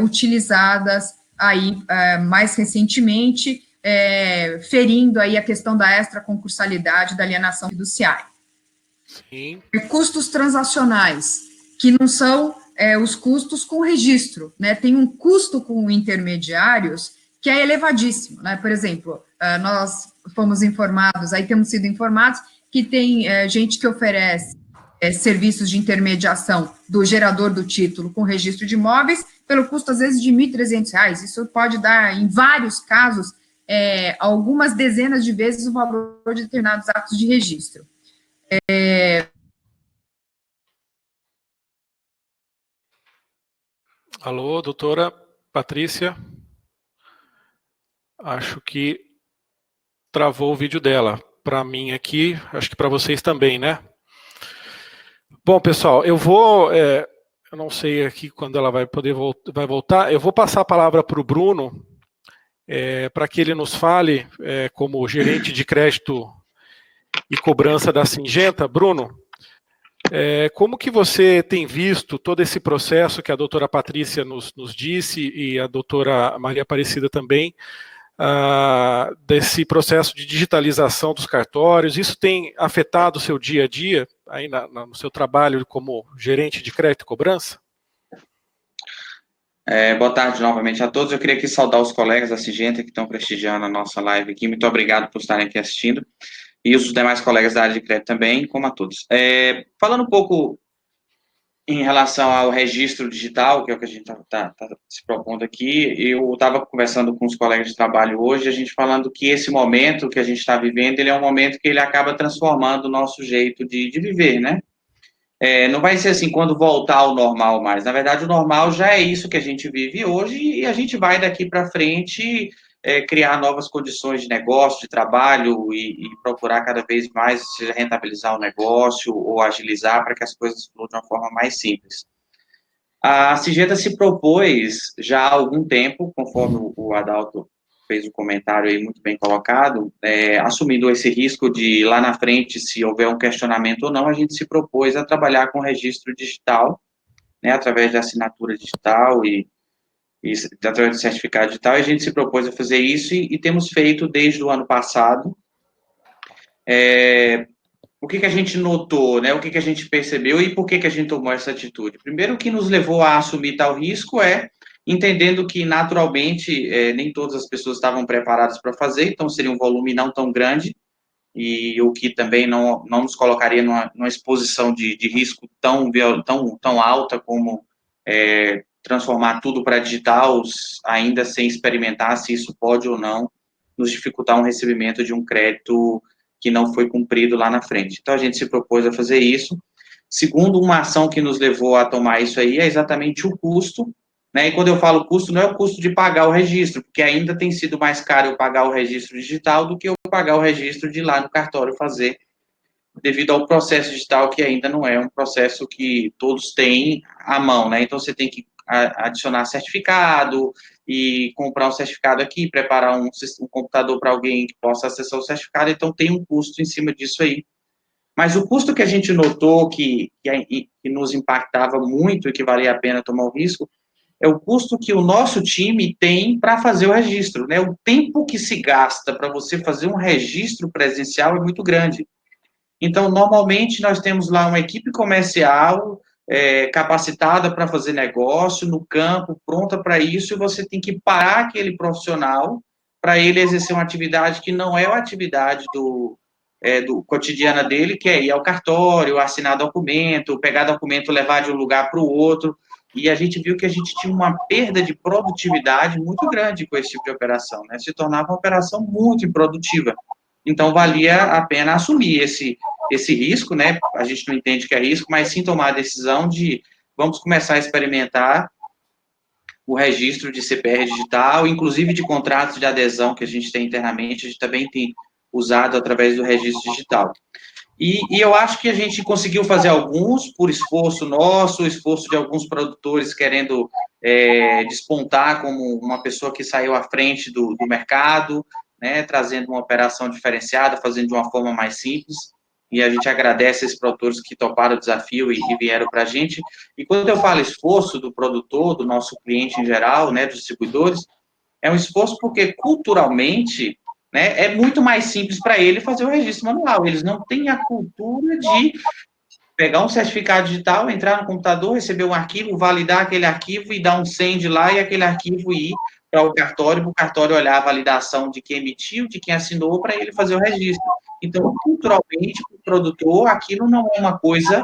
utilizadas aí mais recentemente, ferindo aí a questão da extraconcursalidade, da alienação fiduciária. Sim. Custos transacionais, que não são os custos com registro, né? Tem um custo com intermediários que é elevadíssimo, né? Por exemplo, nós fomos informados, aí temos sido informados que tem gente que oferece serviços de intermediação do gerador do título com registro de imóveis pelo custo, às vezes, de R$ 1.300. Isso pode dar, em vários casos, algumas dezenas de vezes o valor de determinados atos de registro. Alô, doutora Patrícia? Acho que travou o vídeo dela. Para mim aqui, acho que para vocês também, né? Bom, pessoal, eu não sei aqui quando ela vai voltar, eu vou passar a palavra para o Bruno, para que ele nos fale, como gerente de crédito e cobrança da Singenta. Bruno, como que você tem visto todo esse processo que a doutora Patrícia nos disse e a doutora Maria Aparecida também, desse processo de digitalização dos cartórios? Isso tem afetado o seu dia a dia, aí no seu trabalho como gerente de crédito e cobrança? Boa tarde novamente a todos. Eu queria aqui saudar os colegas da Singenta que estão prestigiando a nossa live aqui. Muito obrigado por estarem aqui assistindo. E os demais colegas da área de crédito também, como a todos. Falando um pouco em relação ao registro digital, que é o que a gente está se propondo aqui, eu estava conversando com os colegas de trabalho hoje, a gente falando que esse momento que a gente está vivendo, ele é um momento que ele acaba transformando o nosso jeito de viver, né? Não vai ser assim quando voltar ao normal mais. Na verdade, o normal já é isso que a gente vive hoje e a gente vai daqui para frente criar novas condições de negócio, de trabalho e procurar cada vez mais seja rentabilizar o negócio ou agilizar para que as coisas fluam de uma forma mais simples. A Singenta se propôs já há algum tempo, conforme o Adalto fez um comentário aí muito bem colocado, assumindo esse risco de lá na frente, se houver um questionamento ou não, a gente se propôs a trabalhar com registro digital, né, através de assinatura digital e através de certificado digital, e a gente se propôs a fazer isso e temos feito desde o ano passado. O que a gente notou, né, o que a gente percebeu e por que a gente tomou essa atitude? Primeiro, o que nos levou a assumir tal risco entendendo que, naturalmente, nem todas as pessoas estavam preparadas para fazer, então seria um volume não tão grande, e o que também não nos colocaria numa exposição de risco tão alta como transformar tudo para digital, ainda sem experimentar se isso pode ou não nos dificultar um recebimento de um crédito que não foi cumprido lá na frente. Então, a gente se propôs a fazer isso. Segundo, uma ação que nos levou a tomar isso aí é exatamente o custo, né? E quando eu falo custo, não é o custo de pagar o registro, porque ainda tem sido mais caro eu pagar o registro digital do que eu pagar o registro de ir lá no cartório fazer, devido ao processo digital, que ainda não é um processo que todos têm à mão, né? Então, você tem que adicionar certificado e comprar um certificado aqui, preparar um computador para alguém que possa acessar o certificado, então tem um custo em cima disso aí. Mas o custo que a gente notou que nos impactava muito e que valia a pena tomar o risco é o custo que o nosso time tem para fazer o registro, né? O tempo que se gasta para você fazer um registro presencial é muito grande. Então, normalmente, nós temos lá uma equipe comercial capacitada para fazer negócio, no campo, pronta para isso, e você tem que parar aquele profissional para ele exercer uma atividade que não é a atividade do cotidiana dele, que é ir ao cartório, assinar documento, pegar documento, levar de um lugar para o outro, e a gente viu que a gente tinha uma perda de produtividade muito grande com esse tipo de operação, né? Se tornava uma operação muito improdutiva. Então, valia a pena assumir esse risco, né? A gente não entende que é risco, mas sim tomar a decisão de vamos começar a experimentar o registro de CPR digital, inclusive de contratos de adesão que a gente tem internamente, a gente também tem usado através do registro digital. E eu acho que a gente conseguiu fazer alguns por esforço nosso, esforço de alguns produtores querendo despontar como uma pessoa que saiu à frente do mercado, né, trazendo uma operação diferenciada, fazendo de uma forma mais simples, e a gente agradece esses produtores que toparam o desafio e vieram para a gente. E quando eu falo esforço do produtor, do nosso cliente em geral, né, dos distribuidores, é um esforço porque culturalmente, né, é muito mais simples para ele fazer o registro manual. Eles não têm a cultura de pegar um certificado digital, entrar no computador, receber um arquivo, validar aquele arquivo e dar um send lá e aquele arquivo ir para o cartório olhar a validação de quem emitiu, de quem assinou, para ele fazer o registro. Então, culturalmente, para o produtor, aquilo não é uma coisa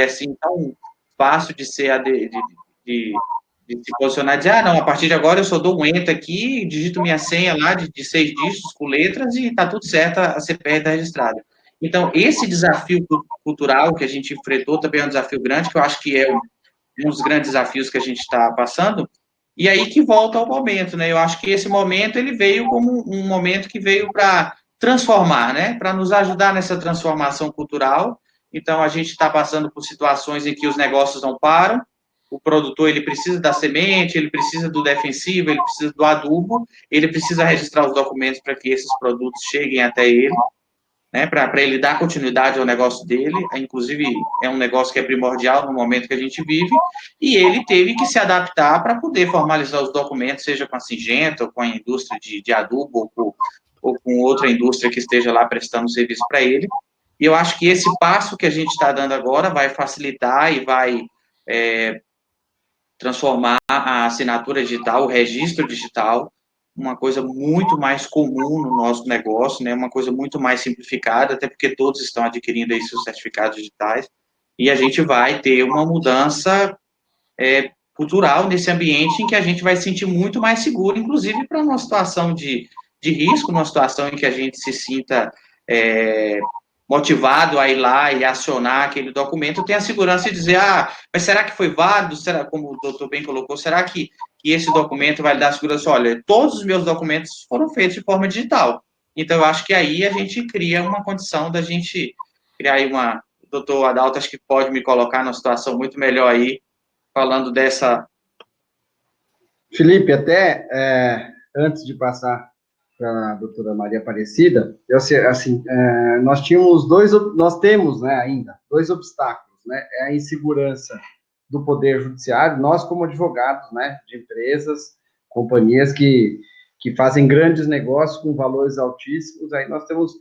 assim, tão fácil de ser de se posicionar e dizer, não, a partir de agora eu só dou um enter aqui, digito minha senha lá de 6 dígitos com letras e está tudo certo, a CPR está registrada. Então, esse desafio cultural que a gente enfrentou também é um desafio grande, que eu acho que é um dos grandes desafios que a gente está passando, e aí que volta ao momento, né? Eu acho que esse momento, ele veio como um momento que veio para transformar, né? Para nos ajudar nessa transformação cultural. Então, a gente está passando por situações em que os negócios não param, o produtor, ele precisa da semente, ele precisa do defensivo, ele precisa do adubo, ele precisa registrar os documentos para que esses produtos cheguem até ele, né, para ele dar continuidade ao negócio dele, inclusive é um negócio que é primordial no momento que a gente vive, e ele teve que se adaptar para poder formalizar os documentos, seja com a Syngenta, ou com a indústria de adubo, ou com outra indústria que esteja lá prestando serviço para ele, e eu acho que esse passo que a gente está dando agora vai facilitar e vai transformar a assinatura digital, o registro digital, uma coisa muito mais comum no nosso negócio, né? Uma coisa muito mais simplificada, até porque todos estão adquirindo aí seus certificados digitais, e a gente vai ter uma mudança cultural nesse ambiente em que a gente vai se sentir muito mais seguro, inclusive para uma situação de risco, numa situação em que a gente se sinta motivado a ir lá e acionar aquele documento, tem a segurança de dizer, mas será que foi válido? Será, como o doutor bem colocou, será que esse documento vai dar segurança? Olha, todos os meus documentos foram feitos de forma digital. Então, eu acho que aí a gente cria uma condição da gente criar aí uma... O doutor Adalto, acho que pode me colocar numa situação muito melhor aí, falando dessa... Felipe, até antes de passar para a doutora Maria Aparecida, nós temos, né, ainda, dois obstáculos, né, é a insegurança do Poder Judiciário, nós como advogados, né, de empresas, companhias que fazem grandes negócios com valores altíssimos, aí nós temos,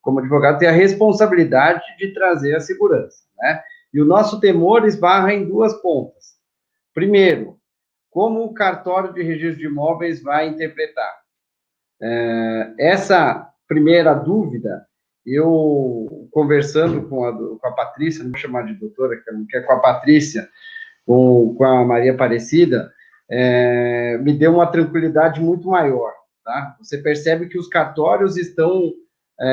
como advogado, a responsabilidade de trazer a segurança, né, e o nosso temor esbarra em duas pontas. Primeiro, como o cartório de registro de imóveis vai interpretar? Essa primeira dúvida, eu conversando com a Patrícia, não vou chamar de doutora, que é com a Patrícia, com a Maria Aparecida, me deu uma tranquilidade muito maior, tá? Você percebe que os cartórios estão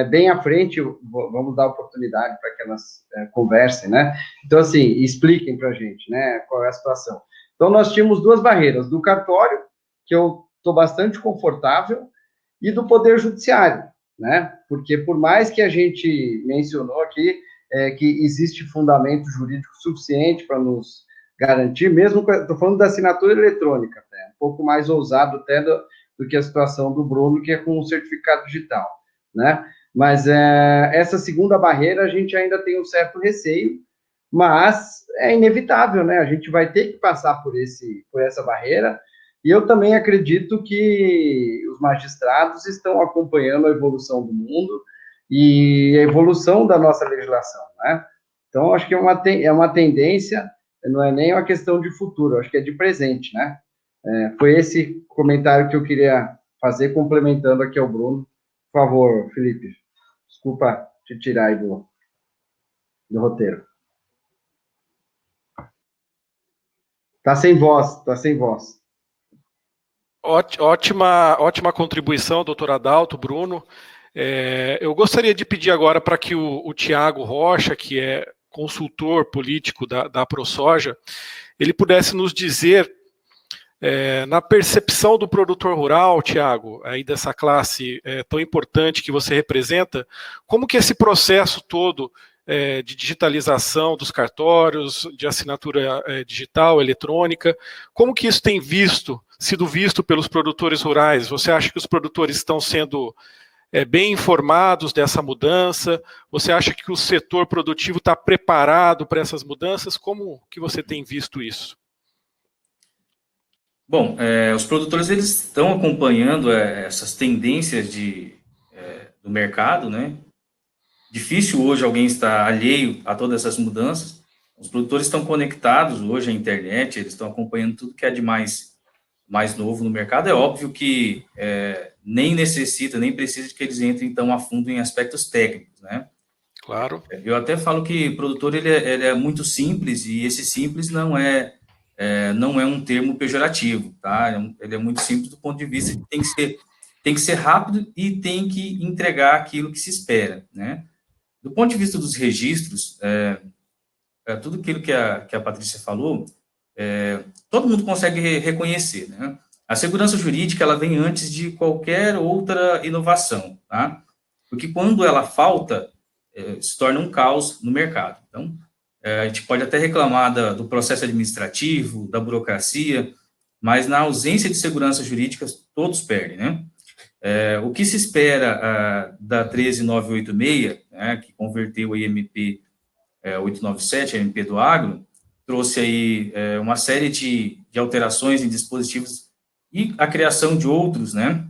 bem à frente, vamos dar oportunidade para que elas conversem, né? Então, assim, expliquem para a gente, né, qual é a situação. Então, nós tínhamos duas barreiras, do cartório, que eu estou bastante confortável, e do Poder Judiciário, né? Porque por mais que a gente mencionou aqui que existe fundamento jurídico suficiente para nos garantir, mesmo, estou falando da assinatura eletrônica, um pouco mais ousado até do que a situação do Bruno, que é com o certificado digital, né? Mas essa segunda barreira a gente ainda tem um certo receio, mas é inevitável, né? A gente vai ter que passar por essa barreira. E eu também acredito que os magistrados estão acompanhando a evolução do mundo e a evolução da nossa legislação, né? Então, acho que é uma tendência, não é nem uma questão de futuro, acho que é de presente, né? Foi esse comentário que eu queria fazer, complementando aqui ao Bruno. Por favor, Felipe, desculpa te tirar aí do roteiro. Tá sem voz. Ótima contribuição, doutor Adalto, Bruno. Eu gostaria de pedir agora para que o Tiago Rocha, que é consultor político da ProSoja, ele pudesse nos dizer Na percepção do produtor rural, Tiago, aí dessa classe tão importante que você representa, como que esse processo todo de digitalização dos cartórios, de assinatura digital, eletrônica, como que isso tem sido visto pelos produtores rurais? Você acha que os produtores estão sendo bem informados dessa mudança? Você acha que o setor produtivo está preparado para essas mudanças? Como que você tem visto isso? Bom, os produtores eles estão acompanhando essas tendências do mercado, né? Difícil hoje alguém estar alheio a todas essas mudanças. Os produtores estão conectados hoje à internet, eles estão acompanhando tudo que é de mais novo no mercado. É óbvio que nem necessita, nem precisa de que eles entrem tão a fundo em aspectos técnicos, né? Claro. Eu até falo que o produtor ele é muito simples, e esse simples não é um termo pejorativo, tá? Ele é muito simples do ponto de vista que tem que ser rápido e tem que entregar aquilo que se espera, né? Do ponto de vista dos registros, tudo aquilo que a Patrícia falou, todo mundo consegue reconhecer, né? A segurança jurídica, ela vem antes de qualquer outra inovação, tá? Porque quando ela falta, se torna um caos no mercado. Então, a gente pode até reclamar do processo administrativo, da burocracia, mas na ausência de segurança jurídica, todos perdem, né? O que se espera da 13986, né, que converteu a IMP 897, a MP do Agro, trouxe aí uma série de alterações em dispositivos e a criação de outros, né,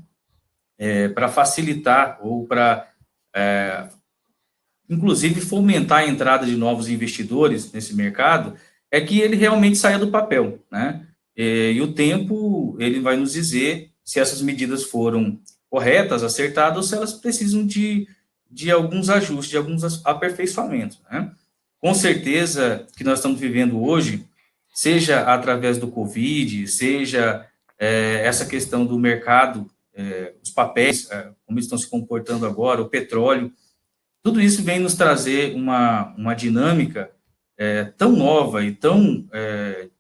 para facilitar ou para, inclusive, fomentar a entrada de novos investidores nesse mercado, é que ele realmente saia do papel, né? E o tempo, ele vai nos dizer se essas medidas foram corretas, acertadas, ou se elas precisam de alguns ajustes, de alguns aperfeiçoamentos, né? Com certeza que nós estamos vivendo hoje, seja através do Covid, seja essa questão do mercado, os papéis, como estão se comportando agora, o petróleo, tudo isso vem nos trazer uma dinâmica tão nova e tão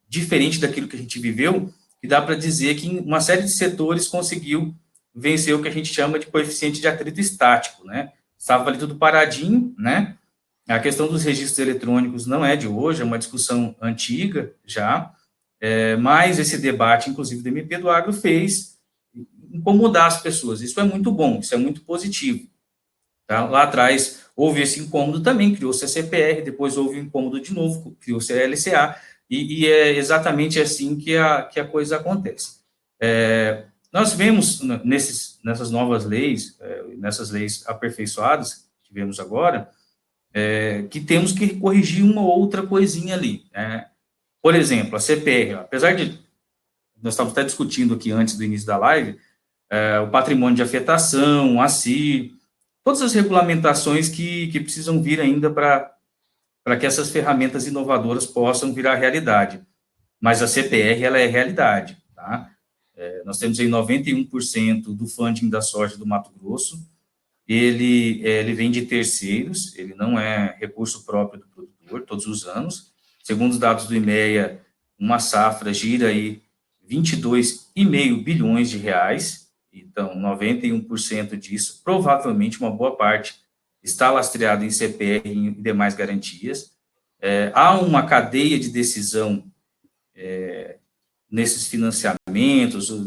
diferente daquilo que a gente viveu, que dá para dizer que uma série de setores conseguiu vencer o que a gente chama de coeficiente de atrito estático, né? Estava ali tudo paradinho, né? A questão dos registros eletrônicos não é de hoje, é uma discussão antiga já, mas esse debate, inclusive, do MP do Agro, fez incomodar as pessoas. Isso é muito bom, isso é muito positivo. Tá? Lá atrás houve esse incômodo também, criou-se a CPR, depois houve um incômodo de novo, criou-se a LCA, e é exatamente assim que a coisa acontece. Nós vemos nessas novas leis, nessas leis aperfeiçoadas que tivemos agora, que temos que corrigir uma outra coisinha ali, né? Por exemplo, a CPR, apesar de nós estávamos até discutindo aqui antes do início da live, o patrimônio de afetação, a CIR, todas as regulamentações que precisam vir ainda para que essas ferramentas inovadoras possam virar realidade. Mas a CPR, ela é realidade, tá? Nós temos aí 91% do funding da soja do Mato Grosso, ele vem de terceiros, ele não é recurso próprio do produtor, todos os anos. Segundo os dados do IMEA, uma safra gira aí 22,5 bilhões de reais, então 91% disso, provavelmente uma boa parte, está lastreado em CPR e demais garantias. Há uma cadeia de decisão nesses financiamentos, ou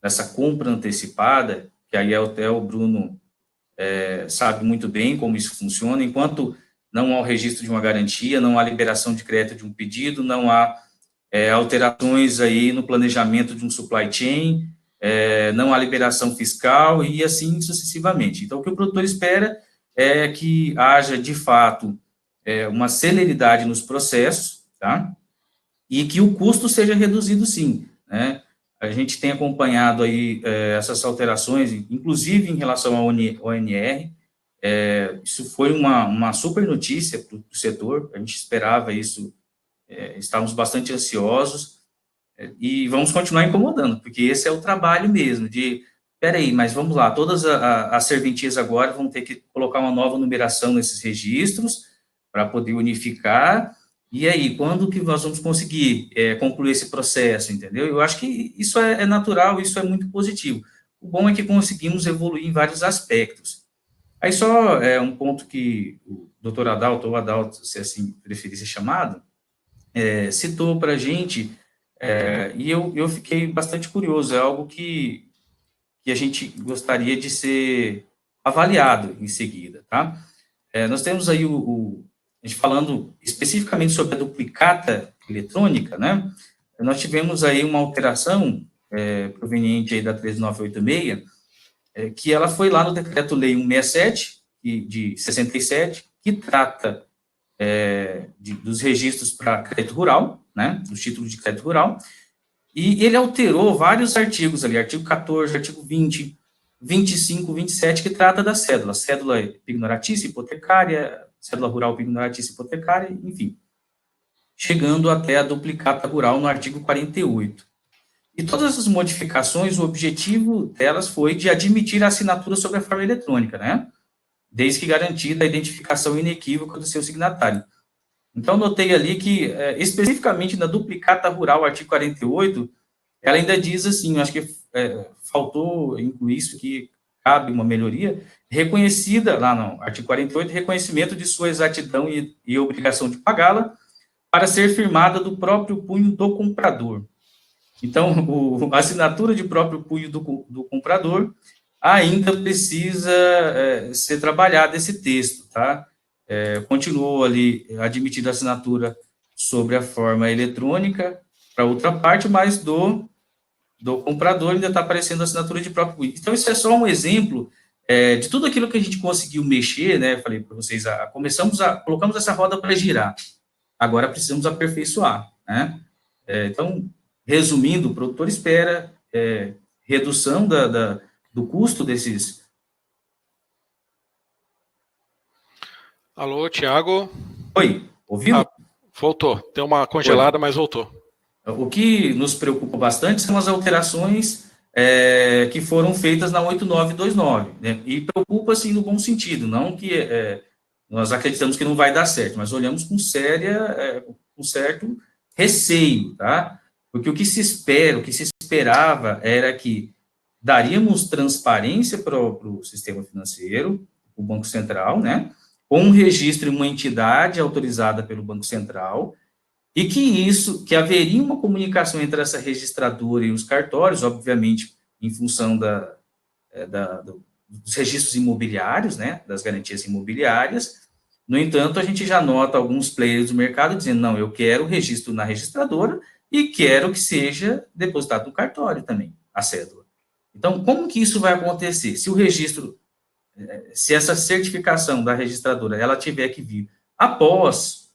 nessa compra antecipada, que aí até o Bruno sabe muito bem como isso funciona. Enquanto não há o registro de uma garantia, não há liberação de crédito de um pedido, não há alterações aí no planejamento de um supply chain, não há liberação fiscal e assim sucessivamente. Então, o que o produtor espera é que haja, de fato, uma celeridade nos processos, tá? E que o custo seja reduzido, sim, né? A gente tem acompanhado aí essas alterações, inclusive em relação ao ONR. Isso foi uma super notícia para o setor, a gente esperava isso, estávamos bastante ansiosos, e vamos continuar incomodando, porque esse é o trabalho mesmo, peraí, mas vamos lá, todas as serventias agora vão ter que colocar uma nova numeração nesses registros, para poder unificar, E aí, quando que nós vamos conseguir concluir esse processo, entendeu? Eu acho que isso é natural, isso é muito positivo. O bom é que conseguimos evoluir em vários aspectos. Aí só um ponto que o doutor Adalto, ou Adalto, se assim preferir ser chamado, citou para a gente, e eu fiquei bastante curioso, é algo que a gente gostaria de ser avaliado em seguida, tá? Nós temos aí a gente falando especificamente sobre a duplicata eletrônica, né? Nós tivemos aí uma alteração proveniente aí da 13986, que ela foi lá no Decreto-Lei 167, de 67, que trata dos registros para crédito rural, né? Dos títulos de crédito rural, e ele alterou vários artigos ali, artigo 14, artigo 20, 25, 27, que trata da cédula pignoratícia hipotecária, cédula rural pignoratícia hipotecária, enfim, chegando até a duplicata rural no artigo 48. E todas essas modificações, o objetivo delas foi de admitir a assinatura sobre a forma eletrônica, né? Desde que garantida a identificação inequívoca do seu signatário. Então, notei ali que, especificamente na duplicata rural, artigo 48, ela ainda diz assim, eu acho que faltou incluir isso, que cabe uma melhoria, reconhecida, lá no artigo 48, reconhecimento de sua exatidão e obrigação de pagá-la, para ser firmada do próprio punho do comprador. Então, a assinatura de próprio punho do comprador ainda precisa ser trabalhado esse texto, tá? Continuou ali admitida a assinatura sobre a forma eletrônica para outra parte, mas do comprador ainda está aparecendo a assinatura de próprio punho. Então, isso é só um exemplo de tudo aquilo que a gente conseguiu mexer, né? Falei para vocês, colocamos essa roda para girar. Agora precisamos aperfeiçoar, né? Então, resumindo, o produtor espera redução do custo desses. Alô, Tiago? Oi, ouvindo? Voltou. Deu uma congelada, mas voltou. O que nos preocupa bastante são as alterações que foram feitas na 8929, né? E preocupa, assim, no bom sentido, não que nós acreditamos que não vai dar certo, mas olhamos com certo receio, tá? Porque o que se esperava era que daríamos transparência para o sistema financeiro, o Banco Central, né? Com um registro em uma entidade autorizada pelo Banco Central, e que haveria uma comunicação entre essa registradora e os cartórios, obviamente, em função dos registros imobiliários, né? Das garantias imobiliárias. No entanto, a gente já nota alguns players do mercado dizendo, não, eu quero o registro na registradora e quero que seja depositado no cartório também, a cédula. Então, como que isso vai acontecer? Se o registro, se essa certificação da registradora, ela tiver que vir após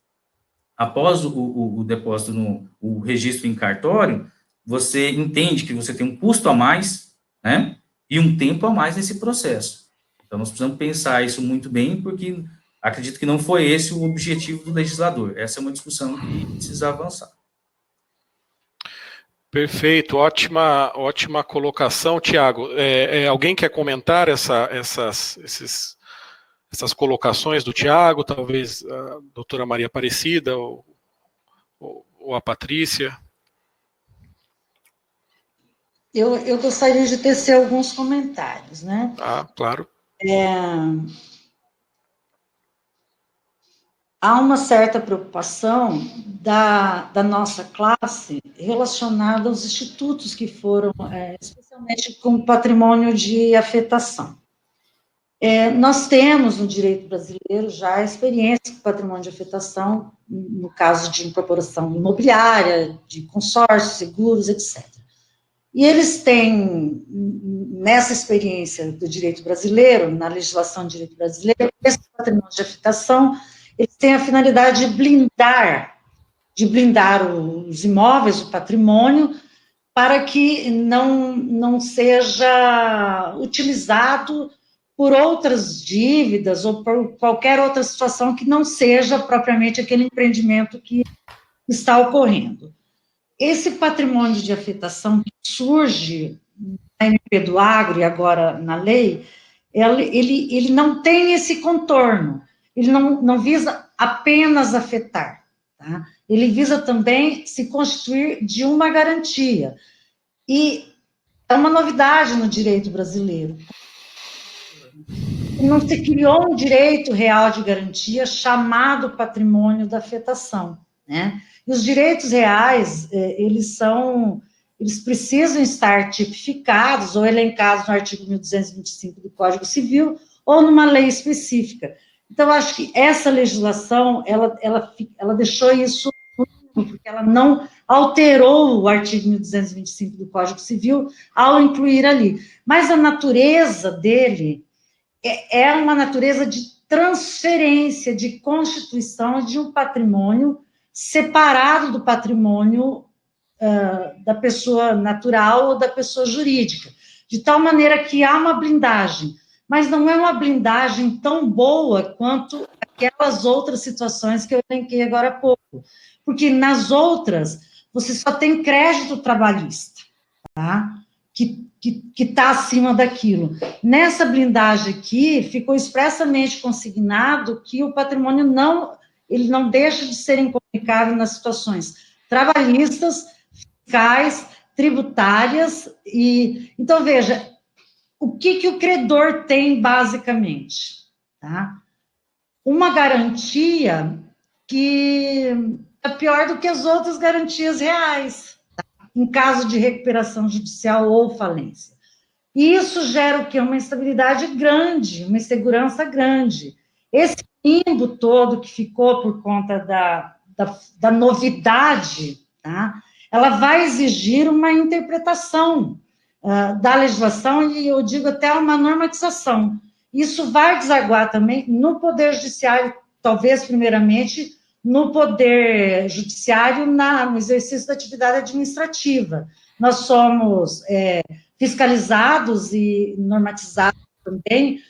o depósito o registro em cartório, você entende que você tem um custo a mais, né, e um tempo a mais nesse processo. Então, nós precisamos pensar isso muito bem, porque acredito que não foi esse o objetivo do legislador. Essa é uma discussão que precisa avançar. Perfeito, ótima colocação, Tiago. Alguém quer comentar essas colocações do Tiago, talvez a doutora Maria Aparecida ou a Patrícia? Eu gostaria de tecer alguns comentários, né? Claro. Há uma certa preocupação da nossa classe relacionada aos institutos que foram, especialmente com patrimônio de afetação. Nós temos no direito brasileiro já experiência com patrimônio de afetação, no caso de incorporação imobiliária, de consórcios, seguros, etc. E eles têm, nessa experiência do direito brasileiro, na legislação do direito brasileiro, esse patrimônio de afetação, eles têm a finalidade de blindar os imóveis, o patrimônio, para que não seja utilizado por outras dívidas ou por qualquer outra situação que não seja propriamente aquele empreendimento que está ocorrendo. Esse patrimônio de afetação que surge na MP do Agro e agora na lei, ele não tem esse contorno. Ele não visa apenas afetar, tá? Ele visa também se constituir de uma garantia. E é uma novidade no direito brasileiro. Não se criou um direito real de garantia chamado patrimônio da afetação, né? E os direitos reais, eles precisam estar tipificados ou elencados no artigo 1225 do Código Civil ou numa lei específica. Então, acho que essa legislação, ela deixou isso, porque ela não alterou o artigo 1225 do Código Civil ao incluir ali. Mas a natureza dele é uma natureza de transferência, de constituição de um patrimônio separado do patrimônio da pessoa natural ou da pessoa jurídica, de tal maneira que há uma blindagem, mas não é uma blindagem tão boa quanto aquelas outras situações que eu elenquei agora há pouco, porque nas outras você só tem crédito trabalhista, tá? Que está acima daquilo. Nessa blindagem aqui, ficou expressamente consignado que o patrimônio ele não deixa de ser incomunicável nas situações trabalhistas, fiscais, tributárias, então, veja, o que o credor tem, basicamente? Tá? Uma garantia que é pior do que as outras garantias reais, em caso de recuperação judicial ou falência. E isso gera o quê? Uma instabilidade grande, uma insegurança grande. Esse limbo todo que ficou por conta da novidade, tá? Ela vai exigir uma interpretação da legislação, e eu digo até uma normatização. Isso vai desaguar também no Poder Judiciário, talvez, primeiramente, no Poder Judiciário, no exercício da atividade administrativa. Nós somos fiscalizados e normatizados também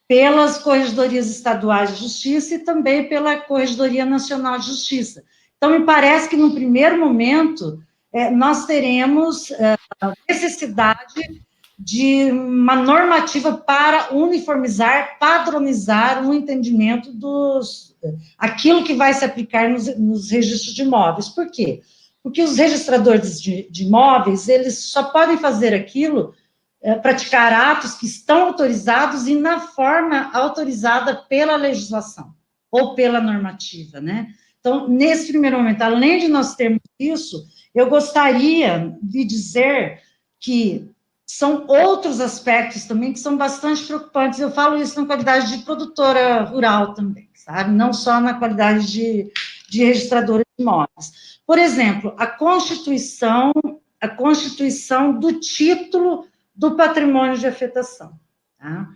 pelas Corregedorias Estaduais de Justiça e também pela Corregedoria Nacional de Justiça. Então, me parece que, no primeiro momento, nós teremos necessidade de uma normativa para uniformizar, padronizar o entendimento aquilo que vai se aplicar nos registros de imóveis. Por quê? Porque os registradores de imóveis, eles só podem fazer aquilo, praticar atos que estão autorizados e na forma autorizada pela legislação ou pela normativa, né? Então, nesse primeiro momento, além de nós termos isso, eu gostaria de dizer que são outros aspectos também que são bastante preocupantes. Eu falo isso na qualidade de produtora rural também, sabe? Não só na qualidade de registradora de imóveis. Por exemplo, a constituição do título do patrimônio de afetação. Tá?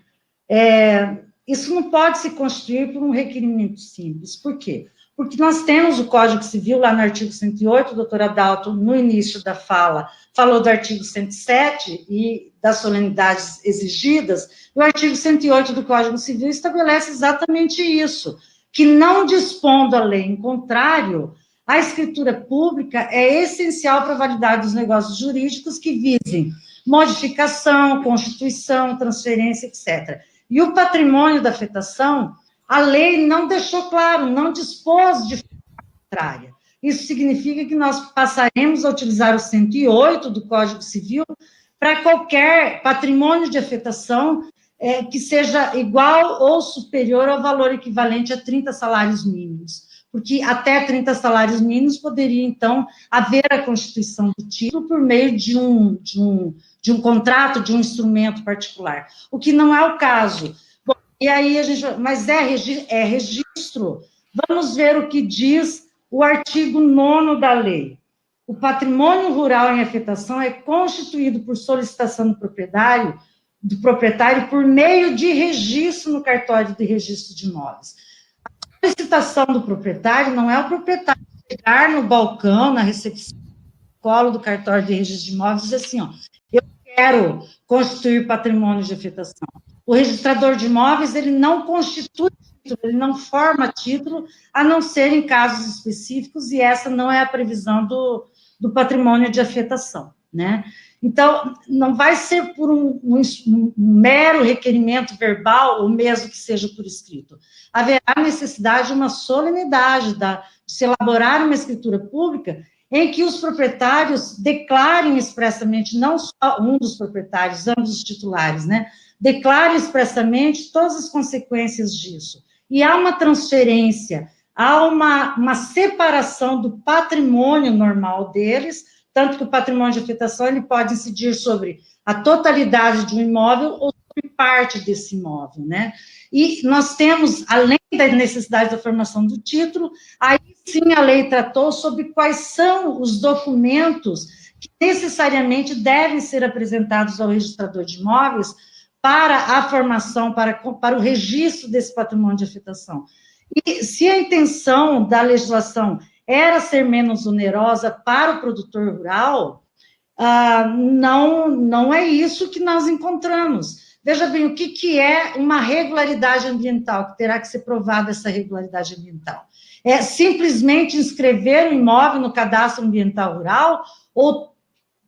Isso não pode se constituir por um requerimento simples. Por quê? Porque nós temos o Código Civil, lá no artigo 108, o doutor Adalto, no início da fala, falou do artigo 107 e das solenidades exigidas, e o artigo 108 do Código Civil estabelece exatamente isso, que não dispondo a lei em contrário, a escritura pública é essencial para a validade dos negócios jurídicos que visem modificação, constituição, transferência, etc. E o patrimônio da afetação, a lei não deixou claro, não dispôs de forma contrária. Isso significa que nós passaremos a utilizar o 108 do Código Civil para qualquer patrimônio de afetação que seja igual ou superior ao valor equivalente a 30 salários mínimos. Porque até 30 salários mínimos poderia, então, haver a constituição do título por meio de um contrato, de um instrumento particular, o que não é o caso. Bom, e aí mas é registro. Vamos ver o que diz o artigo 9º da lei. O patrimônio rural em afetação é constituído por solicitação do proprietário por meio de registro no cartório de registro de imóveis. A solicitação do proprietário não é o proprietário chegar no balcão, na recepção, no colo do cartório de registro de imóveis e dizer assim, ó, eu quero constituir patrimônio de afetação. O registrador de imóveis, ele não constitui título, ele não forma título, a não ser em casos específicos, e essa não é a previsão do patrimônio de afetação, né? Então, não vai ser por um mero requerimento verbal, ou mesmo que seja por escrito. Haverá necessidade de uma solenidade, de se elaborar uma escritura pública em que os proprietários declarem expressamente, não só um dos proprietários, ambos os titulares, né? Declarem expressamente todas as consequências disso. E há uma transferência, há uma separação do patrimônio normal deles, tanto que o patrimônio de afetação ele pode incidir sobre a totalidade de um imóvel ou sobre parte desse imóvel, né? E nós temos, além da necessidade da formação do título, aí sim a lei tratou sobre quais são os documentos que necessariamente devem ser apresentados ao registrador de imóveis para a formação, para o registro desse patrimônio de afetação. E se a intenção da legislação era ser menos onerosa para o produtor rural, não é isso que nós encontramos. Veja bem, o que é uma regularidade ambiental, que terá que ser provada essa regularidade ambiental? É simplesmente inscrever o imóvel no cadastro ambiental rural, ou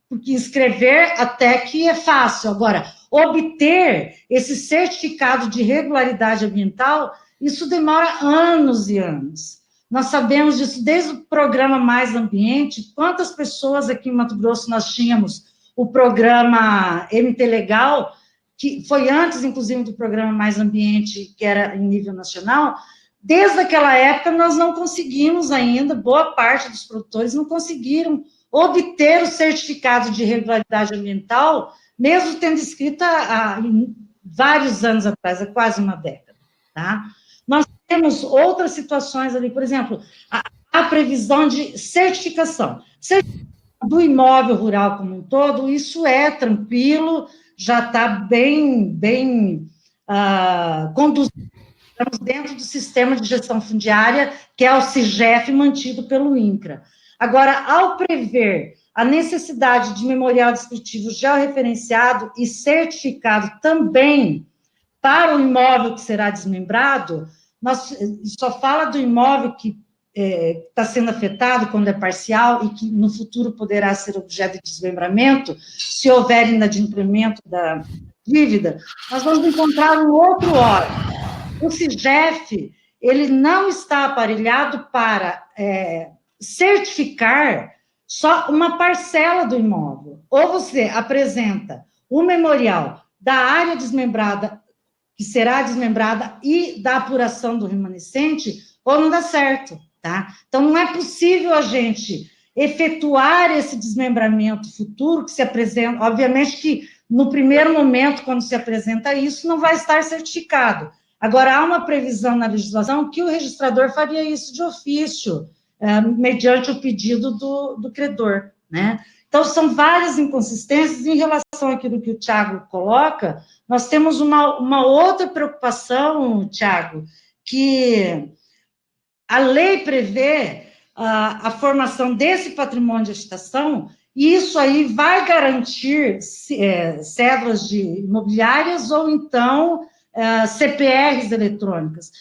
porque inscrever até que é fácil. Agora, obter esse certificado de regularidade ambiental, isso demora anos e anos. Nós sabemos disso desde o programa Mais Ambiente. Quantas pessoas aqui em Mato Grosso nós tínhamos o programa MT Legal, que foi antes, inclusive, do programa Mais Ambiente, que era em nível nacional. Desde aquela época, nós não conseguimos ainda, boa parte dos produtores não conseguiram obter o certificado de regularidade ambiental, mesmo tendo escrito há vários anos atrás, há quase uma década, tá? Nós temos outras situações ali, por exemplo, a previsão de certificação do imóvel rural como um todo, isso é tranquilo, já está bem conduzido dentro do sistema de gestão fundiária, que é o SIGEF, mantido pelo INCRA. Agora, ao prever a necessidade de memorial descritivo georreferenciado e certificado também para o imóvel que será desmembrado, nós só fala do imóvel que está sendo afetado quando é parcial e que no futuro poderá ser objeto de desmembramento, se houver inadimplemento da dívida, nós vamos encontrar um outro órgão. O SIGEF, ele não está aparelhado para certificar só uma parcela do imóvel. Ou você apresenta o memorial da área desmembrada, que será desmembrada, e da apuração do remanescente, ou não dá certo, tá? Então, não é possível a gente efetuar esse desmembramento futuro que se apresenta, obviamente que no primeiro momento, quando se apresenta isso, não vai estar certificado. Agora, há uma previsão na legislação que o registrador faria isso de ofício, mediante o pedido do credor, né? Então, são várias inconsistências. Em relação àquilo que o Tiago coloca, nós temos uma outra preocupação, Tiago, que a lei prevê a formação desse patrimônio de habitação, e isso aí vai garantir cédulas imobiliárias ou então CPRs eletrônicas.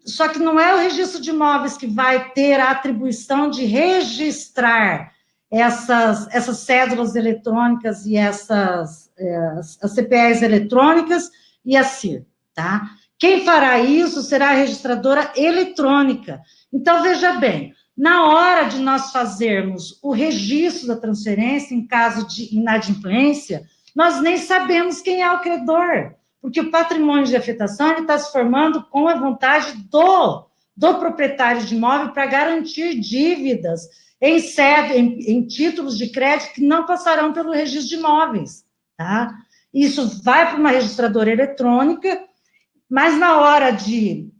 Só que não é o registro de imóveis que vai ter a atribuição de registrar essas cédulas eletrônicas e as CPRs eletrônicas e a CIR, tá? Quem fará isso será a registradora eletrônica. Então, veja bem, na hora de nós fazermos o registro da transferência, em caso de inadimplência, nós nem sabemos quem é o credor, porque o patrimônio de afetação está se formando com a vontade do proprietário de imóvel para garantir dívidas em títulos de crédito que não passarão pelo registro de imóveis, tá? Isso vai para uma registradora eletrônica, mas na hora de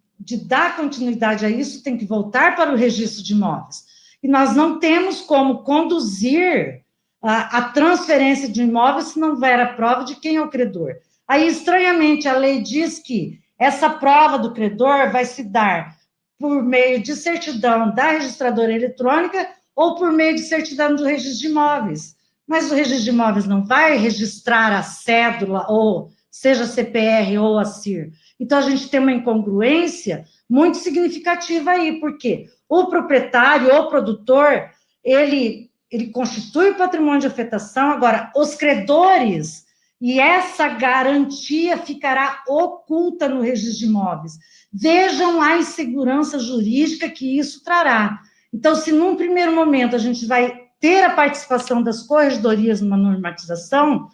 dar continuidade a isso, tem que voltar para o registro de imóveis. E nós não temos como conduzir a transferência de um imóvel se não houver a prova de quem é o credor. Aí, estranhamente, a lei diz que essa prova do credor vai se dar por meio de certidão da registradora eletrônica ou por meio de certidão do registro de imóveis. Mas o registro de imóveis não vai registrar a cédula, ou seja a CPR ou a CIR. Então, a gente tem uma incongruência muito significativa aí, porque o proprietário ou produtor, ele ele constitui patrimônio de afetação. Agora, os credores, e essa garantia ficará oculta no registro de imóveis. Vejam a insegurança jurídica que isso trará. Então, se num primeiro momento a gente vai ter a participação das corregedorias numa normatização,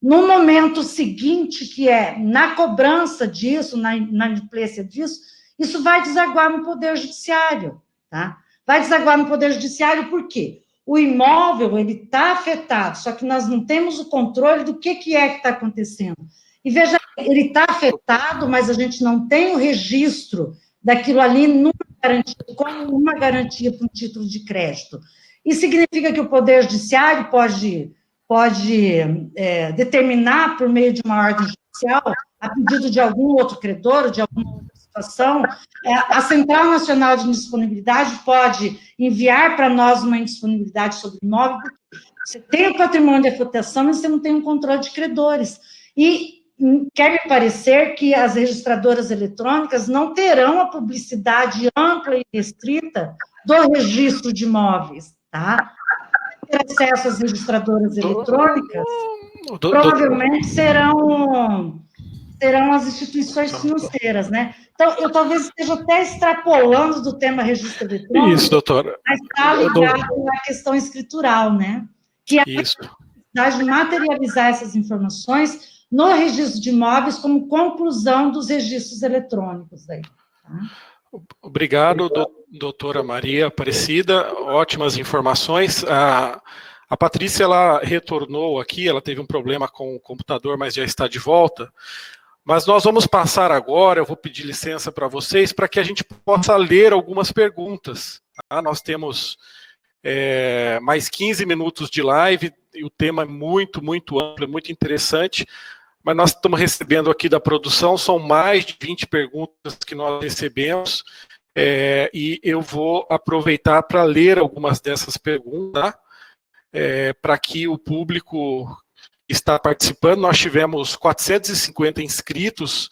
no momento seguinte, que é na cobrança disso, na inadimplência disso, isso vai desaguar no Poder Judiciário, tá? Vai desaguar no Poder Judiciário por quê? O imóvel, ele está afetado, só que nós não temos o controle do que é que está acontecendo. E veja, ele está afetado, mas a gente não tem o registro daquilo ali como uma garantia para um título de crédito. Isso significa que o Poder Judiciário pode determinar, por meio de uma ordem judicial, a pedido de algum outro credor, de alguma outra situação, a Central Nacional de Indisponibilidade pode enviar para nós uma indisponibilidade sobre o imóvel, porque você tem o patrimônio de afetação, mas você não tem um controle de credores. E quer me parecer que as registradoras eletrônicas não terão a publicidade ampla e restrita do registro de imóveis, tá? Ter acesso às registradoras eletrônicas, provavelmente serão as instituições financeiras, né? Então, eu talvez esteja até extrapolando do tema registro eletrônico. Isso, doutora. Mas está ligado à questão escritural, né? Que é a necessidade de materializar essas informações no registro de imóveis como conclusão dos registros eletrônicos. Aí, tá? Obrigado, doutora Maria Aparecida, ótimas informações. A Patrícia, ela retornou aqui, ela teve um problema com o computador, mas já está de volta. Mas nós vamos passar agora, eu vou pedir licença para vocês, para que a gente possa ler algumas perguntas. Tá? Nós temos mais 15 minutos de live, e o tema é muito, muito amplo, muito interessante, mas nós estamos recebendo aqui da produção, são mais de 20 perguntas que nós recebemos, e eu vou aproveitar para ler algumas dessas perguntas, para que o público está participando. Nós tivemos 450 inscritos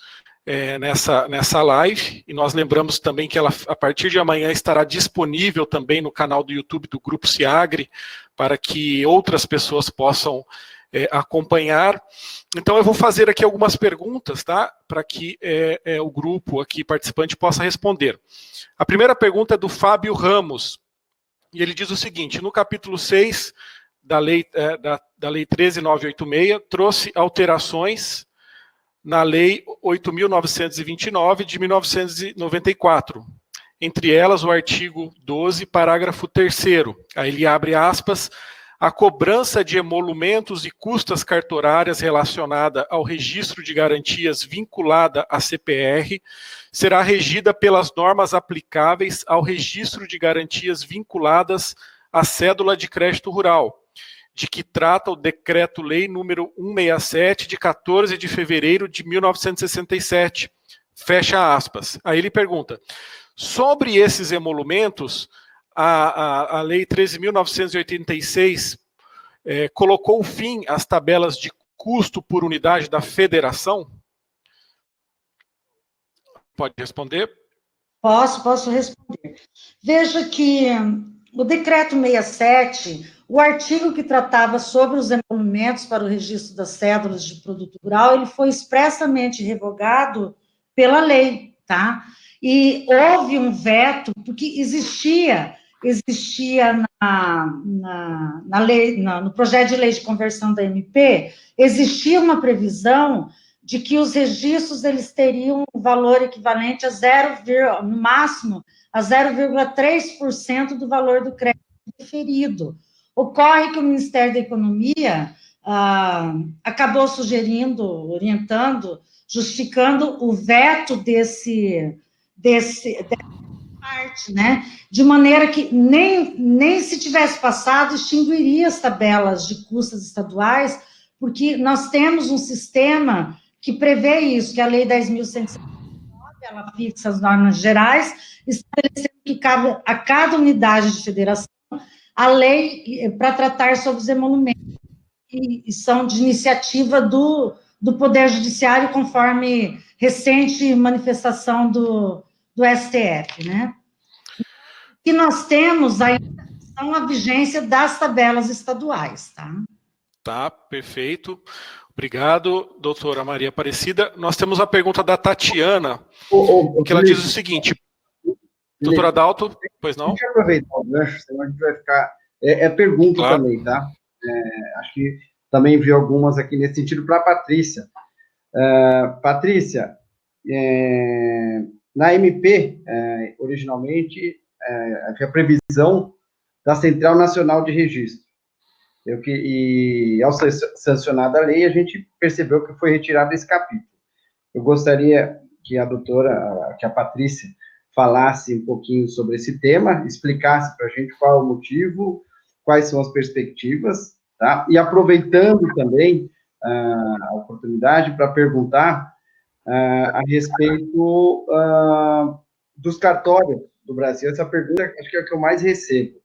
nessa live, e nós lembramos também que ela, a partir de amanhã, estará disponível também no canal do YouTube do Grupo SIAGRE, para que outras pessoas possam acompanhar. Então, eu vou fazer aqui algumas perguntas, tá? Para que o grupo aqui participante possa responder. A primeira pergunta é do Fábio Ramos, e ele diz o seguinte: no capítulo 6 da Lei 13.986, trouxe alterações na Lei 8.929, de 1994. Entre elas, o artigo 12, parágrafo 3º. Aí ele abre aspas: a cobrança de emolumentos e custas cartorárias relacionada ao registro de garantias vinculada à CPR será regida pelas normas aplicáveis ao registro de garantias vinculadas à cédula de crédito rural, de que trata o Decreto-Lei número 167, de 14 de fevereiro de 1967. Fecha aspas. Aí ele pergunta: sobre esses emolumentos, a Lei 13.986 colocou fim às tabelas de custo por unidade da federação? Pode responder? Posso responder. Veja que o Decreto 67, o artigo que tratava sobre os emolumentos para o registro das cédulas de produto rural, ele foi expressamente revogado pela lei, tá? E houve um veto, porque existia na lei, no projeto de lei de conversão da MP, existia uma previsão de que os registros eles teriam um valor equivalente a no máximo, a 0,3% do valor do crédito deferido. Ocorre que o Ministério da Economia acabou sugerindo, orientando, justificando o veto dessa parte, né? De maneira que nem se tivesse passado, extinguiria as tabelas de custas estaduais, porque nós temos um sistema que prevê isso, que a Lei 10.179, ela fixa as normas gerais, estabelecendo que cabe a cada unidade de federação a lei para tratar sobre os emolumentos, e são de iniciativa do Poder Judiciário, conforme recente manifestação do STF, né? E nós temos ainda são a vigência das tabelas estaduais, tá? Tá, perfeito. Obrigado, doutora Maria Aparecida. Nós temos a pergunta da Tatiana, que ela diz o seguinte, doutora Adalto, pois não? Deixa eu aproveitar o gancho, senão a gente vai ficar... É pergunta Claro. também, tá? Acho que também vi algumas aqui nesse sentido para a Patrícia. Patrícia, na MP, originalmente, havia previsão da Central Nacional de Registro. E ao ser sancionada a lei, a gente percebeu que foi retirado esse capítulo. Eu gostaria que a Patrícia, falasse um pouquinho sobre esse tema, explicasse para a gente qual é o motivo, quais são as perspectivas, tá? E aproveitando também a oportunidade para perguntar a respeito dos cartórios do Brasil. Essa pergunta acho que é a que eu mais recebo.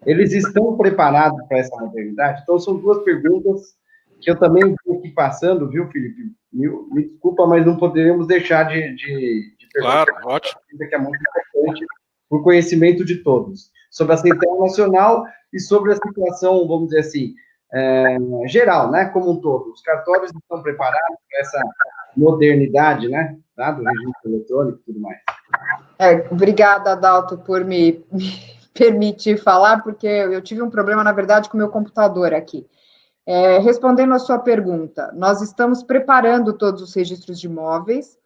Eles estão preparados para essa modernidade? Então, são duas perguntas que eu também estou aqui passando, viu, Felipe? Me desculpa, mas não poderíamos deixar de perguntar. Claro, ótimo. Que é muito importante para o conhecimento de todos. Sobre a Central Nacional e sobre a situação, vamos dizer assim, geral, né, como um todo. Os cartórios estão preparados para essa modernidade, né, tá, do registro eletrônico e tudo mais. Obrigada, Adalto, por me permitir falar, porque eu tive um problema, na verdade, com o meu computador aqui. Respondendo a sua pergunta, nós estamos preparando todos os registros de imóveis,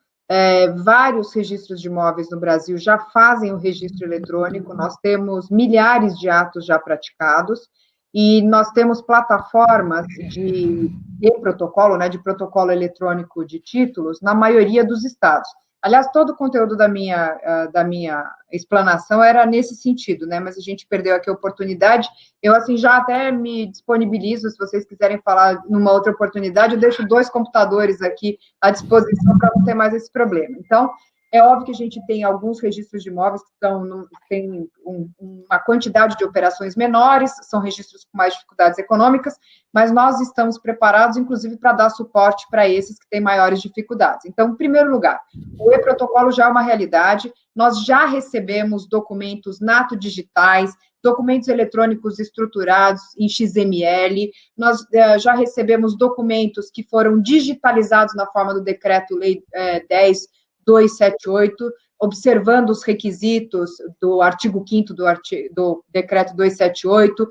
vários registros de imóveis no Brasil já fazem o registro eletrônico, nós temos milhares de atos já praticados, e nós temos plataformas de protocolo, né, de protocolo eletrônico de títulos, na maioria dos estados. Aliás, todo o conteúdo da minha explanação era nesse sentido, né? Mas a gente perdeu aqui a oportunidade. Eu, assim, já até me disponibilizo, se vocês quiserem falar numa outra oportunidade, eu deixo 2 computadores aqui à disposição para não ter mais esse problema. Então, é óbvio que a gente tem alguns registros de imóveis que têm uma quantidade de operações menores, são registros com mais dificuldades econômicas, mas nós estamos preparados, inclusive, para dar suporte para esses que têm maiores dificuldades. Então, em primeiro lugar, o e-protocolo já é uma realidade, nós já recebemos documentos nato-digitais, documentos eletrônicos estruturados em XML, nós já recebemos documentos que foram digitalizados na forma do Decreto-Lei 10.278, observando os requisitos do artigo 5º do Decreto 278,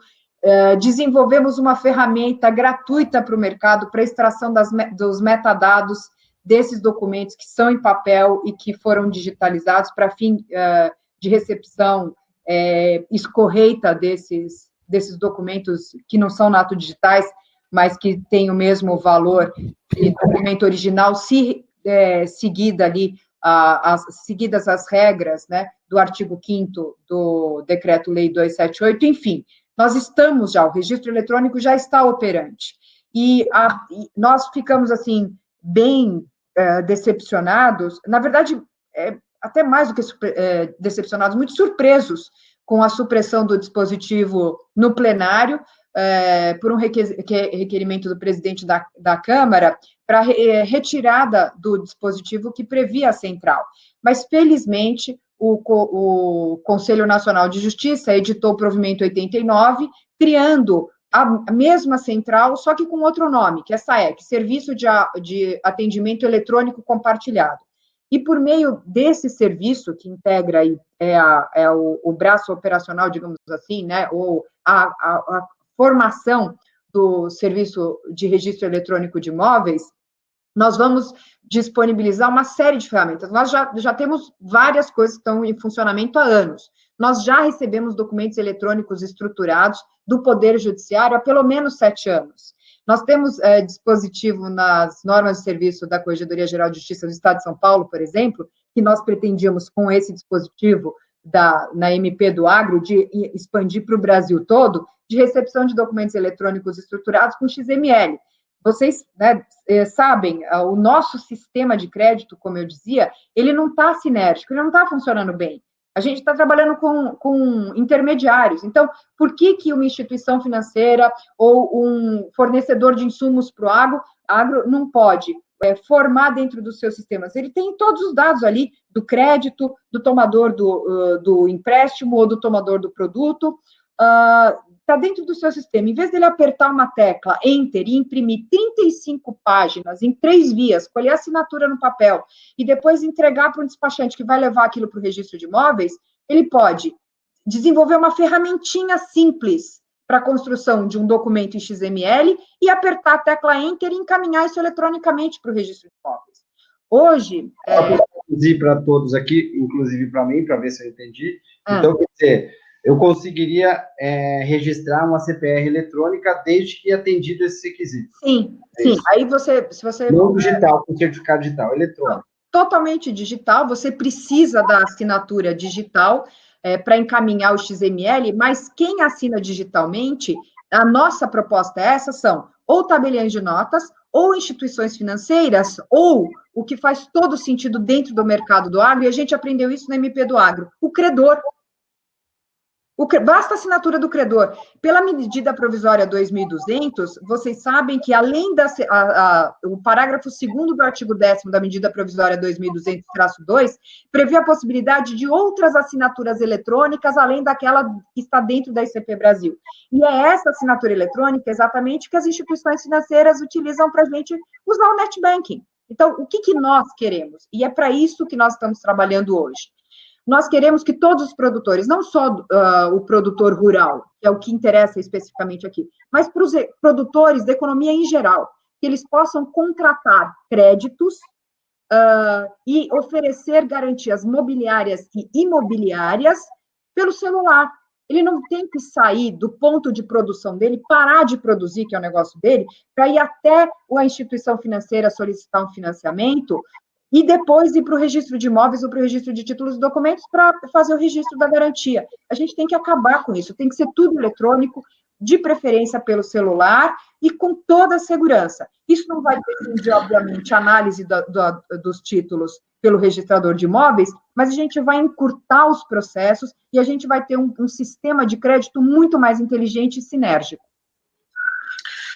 desenvolvemos uma ferramenta gratuita para o mercado para extração dos metadados desses documentos que são em papel e que foram digitalizados para fim de recepção escorreita desses documentos que não são nato digitais, mas que têm o mesmo valor de documento original, seguidas as regras, né, do artigo 5º do Decreto-Lei 278, enfim, nós estamos já, o registro eletrônico já está operante, e nós ficamos, assim, bem decepcionados, na verdade, até mais do que decepcionados, muito surpresos com a supressão do dispositivo no plenário, por um requerimento do presidente da Câmara, para retirada do dispositivo que previa a central. Mas, felizmente, o Conselho Nacional de Justiça editou o provimento 89, criando a mesma central, só que com outro nome, que é SAEC, Serviço de Atendimento Eletrônico Compartilhado. E por meio desse serviço, que integra aí, o braço operacional, digamos assim, né, ou a formação do Serviço de Registro Eletrônico de Imóveis, nós vamos disponibilizar uma série de ferramentas. Nós já temos várias coisas que estão em funcionamento há anos. Nós já recebemos documentos eletrônicos estruturados do Poder Judiciário há pelo menos 7 anos. Nós temos dispositivo nas normas de serviço da Corregedoria Geral de Justiça do Estado de São Paulo, por exemplo, que nós pretendíamos, com esse dispositivo na MP do Agro, de expandir para o Brasil todo, de recepção de documentos eletrônicos estruturados com XML. Vocês, né, sabem, o nosso sistema de crédito, como eu dizia, ele não está sinérgico, ele não está funcionando bem. A gente está trabalhando com intermediários. Então, por que uma instituição financeira ou um fornecedor de insumos para o agro não pode formar dentro dos seus sistemas? Ele tem todos os dados ali do crédito, do tomador do empréstimo ou do tomador do produto, está dentro do seu sistema. Em vez dele apertar uma tecla, Enter, e imprimir 35 páginas em 3 vias, colher a assinatura no papel e depois entregar para um despachante que vai levar aquilo para o registro de imóveis, ele pode desenvolver uma ferramentinha simples para a construção de um documento em XML e apertar a tecla Enter e encaminhar isso eletronicamente para o registro de imóveis. Hoje... Traduzir para todos aqui, inclusive para mim, para ver se eu entendi. Então, quer dizer, eu conseguiria registrar uma CPR eletrônica desde que atendido esse requisito. Sim, sim. Aí se você... Não digital, com certificado digital, eletrônico. Totalmente digital, você precisa da assinatura digital para encaminhar o XML, mas quem assina digitalmente, a nossa proposta é essa, são ou tabeliões de notas, ou instituições financeiras, ou o que faz todo sentido dentro do mercado do agro, e a gente aprendeu isso no MP do Agro, o credor. Basta a assinatura do credor. Pela medida provisória 2200, vocês sabem que, além o parágrafo 2º do artigo 10º da medida provisória 2200-2, prevê a possibilidade de outras assinaturas eletrônicas, além daquela que está dentro da ICP Brasil. E é essa assinatura eletrônica, exatamente, que as instituições financeiras utilizam para a gente usar o net banking. Então, o que nós queremos? E é para isso que nós estamos trabalhando hoje. Nós queremos que todos os produtores, não só o produtor rural, que é o que interessa especificamente aqui, mas para os produtores da economia em geral, que eles possam contratar créditos e oferecer garantias mobiliárias e imobiliárias pelo celular. Ele não tem que sair do ponto de produção dele, parar de produzir, que é o negócio dele, para ir até a instituição financeira solicitar um financiamento, e depois ir para o registro de imóveis ou para o registro de títulos e documentos para fazer o registro da garantia. A gente tem que acabar com isso, tem que ser tudo eletrônico, de preferência pelo celular e com toda a segurança. Isso não vai depender, obviamente, a análise dos títulos pelo registrador de imóveis, mas a gente vai encurtar os processos e a gente vai ter um sistema de crédito muito mais inteligente e sinérgico.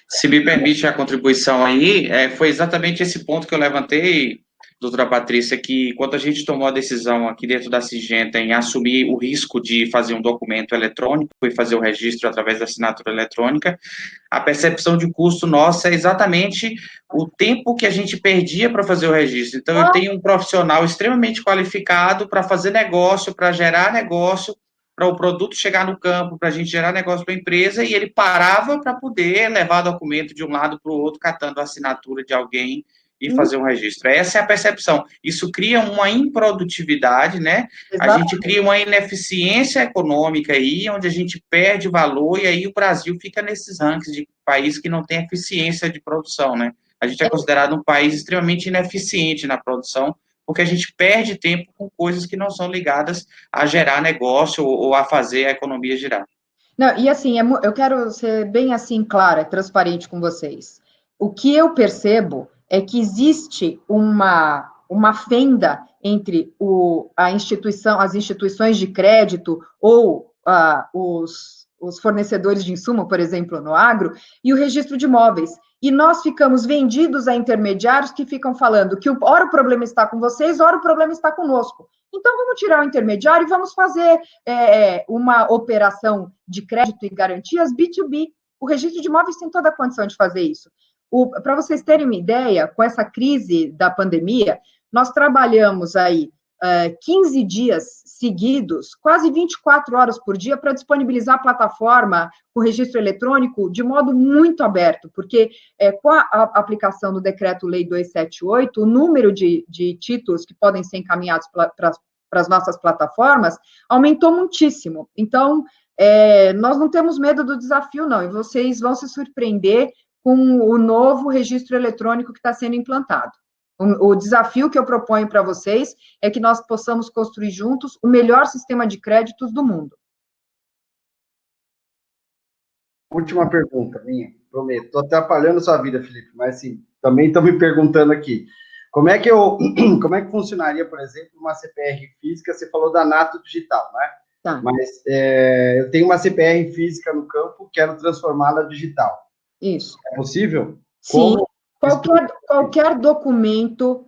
Se me permite a contribuição aí, foi exatamente esse ponto que eu levantei, doutora Patrícia, que quando a gente tomou a decisão aqui dentro da Singenta em assumir o risco de fazer um documento eletrônico e fazer o registro através da assinatura eletrônica, a percepção de custo nossa é exatamente o tempo que a gente perdia para fazer o registro. Então, eu tenho um profissional extremamente qualificado para fazer negócio, para gerar negócio, para o produto chegar no campo, para a gente gerar negócio para a empresa, e ele parava para poder levar documento de um lado para o outro, catando a assinatura de alguém e fazer um registro. Essa é a percepção. Isso cria uma improdutividade, né? Exatamente. A gente cria uma ineficiência econômica aí, onde a gente perde valor, e aí o Brasil fica nesses rankings de país que não tem eficiência de produção, né? A gente é considerado um país extremamente ineficiente na produção, porque a gente perde tempo com coisas que não são ligadas a gerar negócio ou a fazer a economia girar. Não, e assim, eu quero ser bem assim, clara, transparente com vocês. O que eu percebo é que existe uma fenda entre as instituições de crédito ou os fornecedores de insumo, por exemplo, no agro, e o registro de imóveis. E nós ficamos vendidos a intermediários que ficam falando que ora o problema está com vocês, ora o problema está conosco. Então, vamos tirar o intermediário e vamos fazer uma operação de crédito e garantias B2B. O registro de imóveis tem toda a condição de fazer isso. Para vocês terem uma ideia, com essa crise da pandemia, nós trabalhamos aí 15 dias seguidos, quase 24 horas por dia, para disponibilizar a plataforma com registro eletrônico de modo muito aberto, porque com a aplicação do Decreto-Lei 278, o número de títulos que podem ser encaminhados para as nossas plataformas aumentou muitíssimo. Então, nós não temos medo do desafio, não, e vocês vão se surpreender com o novo registro eletrônico que está sendo implantado. O desafio que eu proponho para vocês é que nós possamos construir juntos o melhor sistema de créditos do mundo. Última pergunta, minha, prometo. Estou atrapalhando sua vida, Felipe, mas assim, também estão me perguntando aqui. Como é que funcionaria, por exemplo, uma CPR física? Você falou da Nato Digital, né? Tá. Mas eu tenho uma CPR física no campo, quero transformá-la digital. Isso. É possível? Sim. Qualquer documento,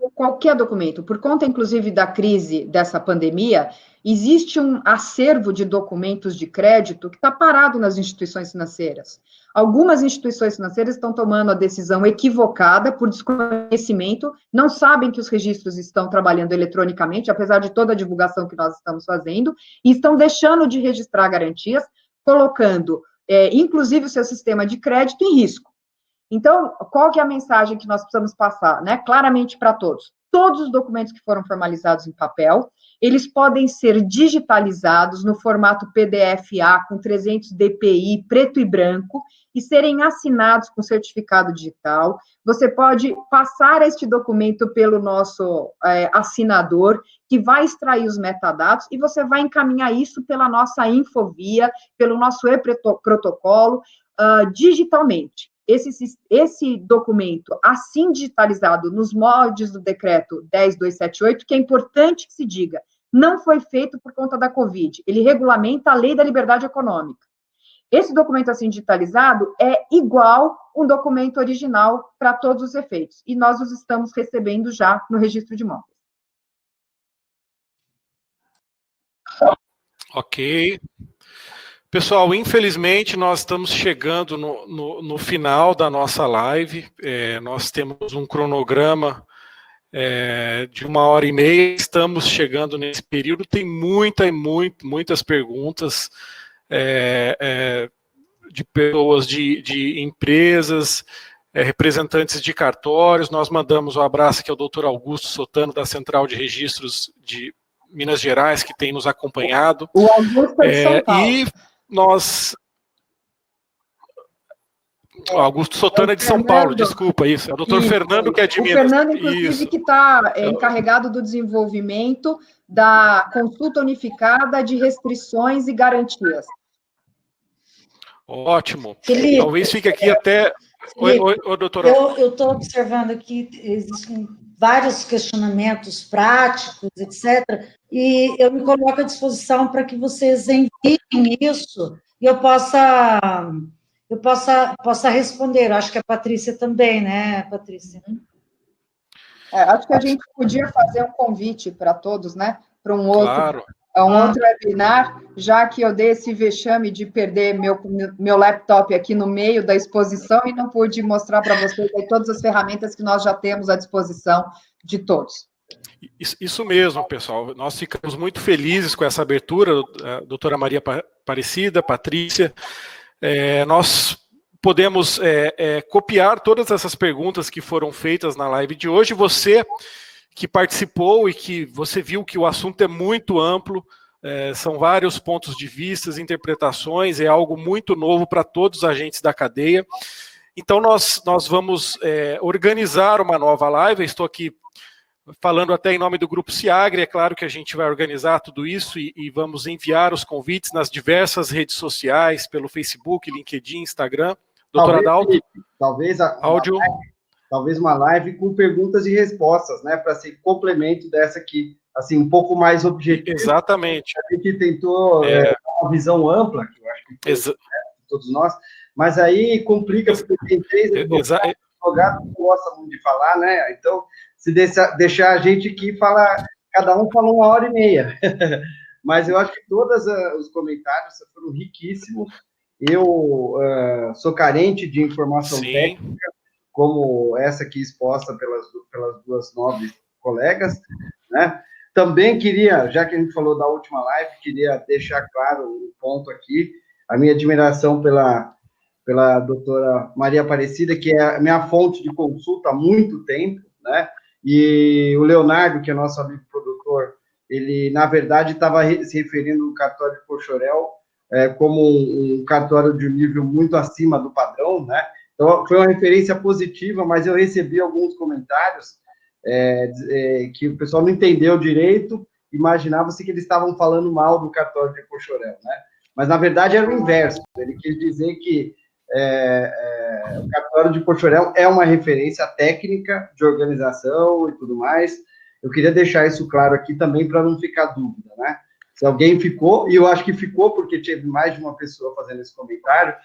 por conta, inclusive, da crise dessa pandemia, existe um acervo de documentos de crédito que está parado nas instituições financeiras. Algumas instituições financeiras estão tomando a decisão equivocada por desconhecimento, não sabem que os registros estão trabalhando eletronicamente, apesar de toda a divulgação que nós estamos fazendo, e estão deixando de registrar garantias, colocando, inclusive, o seu sistema de crédito em risco. Então, qual que é a mensagem que nós precisamos passar, né? Claramente para todos. Todos os documentos que foram formalizados em papel, eles podem ser digitalizados no formato PDF-A com 300 dpi, preto e branco, e serem assinados com certificado digital. Você pode passar este documento pelo nosso assinador, que vai extrair os metadados, e você vai encaminhar isso pela nossa infovia, pelo nosso e-protocolo, digitalmente. Esse documento, assim digitalizado nos moldes do decreto 10.278, que é importante que se diga, não foi feito por conta da Covid, ele regulamenta a lei da liberdade econômica. Esse documento assim digitalizado é igual um documento original para todos os efeitos, e nós os estamos recebendo já no registro de imóveis. Ok. Pessoal, infelizmente, nós estamos chegando no final da nossa live. Nós temos um cronograma de 1h30. Estamos chegando nesse período. Tem muitas perguntas de pessoas de empresas, representantes de cartórios. Nós mandamos um abraço aqui ao doutor Augusto Sotano, da Central de Registros de Minas Gerais, que tem nos acompanhado. O Augusto é de São Paulo. E nós... Augusto Sotano é de São Paulo, desculpa, isso. É o doutor Fernando, que é de Minas. O Fernando, inclusive, que está encarregado do desenvolvimento da consulta unificada de restrições e garantias. Ótimo. Felipe, talvez fique aqui até... Felipe, oi, doutora. Eu estou observando aqui, existem vários questionamentos práticos, etc., e eu me coloco à disposição para que vocês enviem isso e eu possa responder. Eu acho que a Patrícia também, né, Patrícia? Acho que a gente podia fazer um convite para todos, né, para um outro webinar, já que eu dei esse vexame de perder meu laptop aqui no meio da exposição e não pude mostrar para vocês aí todas as ferramentas que nós já temos à disposição de todos. Isso mesmo, pessoal. Nós ficamos muito felizes com essa abertura, doutora Maria Aparecida, Patrícia. Nós podemos copiar todas essas perguntas que foram feitas na live de hoje. Você que participou e que você viu que o assunto é muito amplo, são vários pontos de vista, interpretações, é algo muito novo para todos os agentes da cadeia. Então, nós vamos organizar uma nova live. Eu estou aqui falando até em nome do Grupo SIAGRE. É claro que a gente vai organizar tudo isso e vamos enviar os convites nas diversas redes sociais, pelo Facebook, LinkedIn, Instagram. Doutora Adalto? Talvez uma live com perguntas e respostas, né, para ser complemento dessa aqui, assim, um pouco mais objetiva. Exatamente. A gente tentou uma visão ampla, que eu acho que foi, todos nós, mas aí complica, porque tem 3 advogados que gostam muito de falar, né, então, se deixar a gente aqui, cada um fala 1h30. Mas eu acho que todos os comentários foram riquíssimos. Eu sou carente de informação técnica, como essa aqui exposta pelas duas nobres colegas, né? Também queria, já que a gente falou da última live, queria deixar claro um ponto aqui, a minha admiração pela doutora Maria Aparecida, que é a minha fonte de consulta há muito tempo, né? E o Leonardo, que é nosso amigo produtor, ele, na verdade, estava se referindo ao cartório de Pochorel como um cartório de nível muito acima do padrão, né? Então, foi uma referência positiva, mas eu recebi alguns comentários que o pessoal não entendeu direito, imaginava-se que eles estavam falando mal do cartório de Pochorel, né? Mas, na verdade, era o inverso. Ele quis dizer que o cartório de Pochorel é uma referência técnica de organização e tudo mais. Eu queria deixar isso claro aqui também, para não ficar dúvida, né? Se alguém ficou, e eu acho que ficou, porque teve mais de uma pessoa fazendo esse comentário,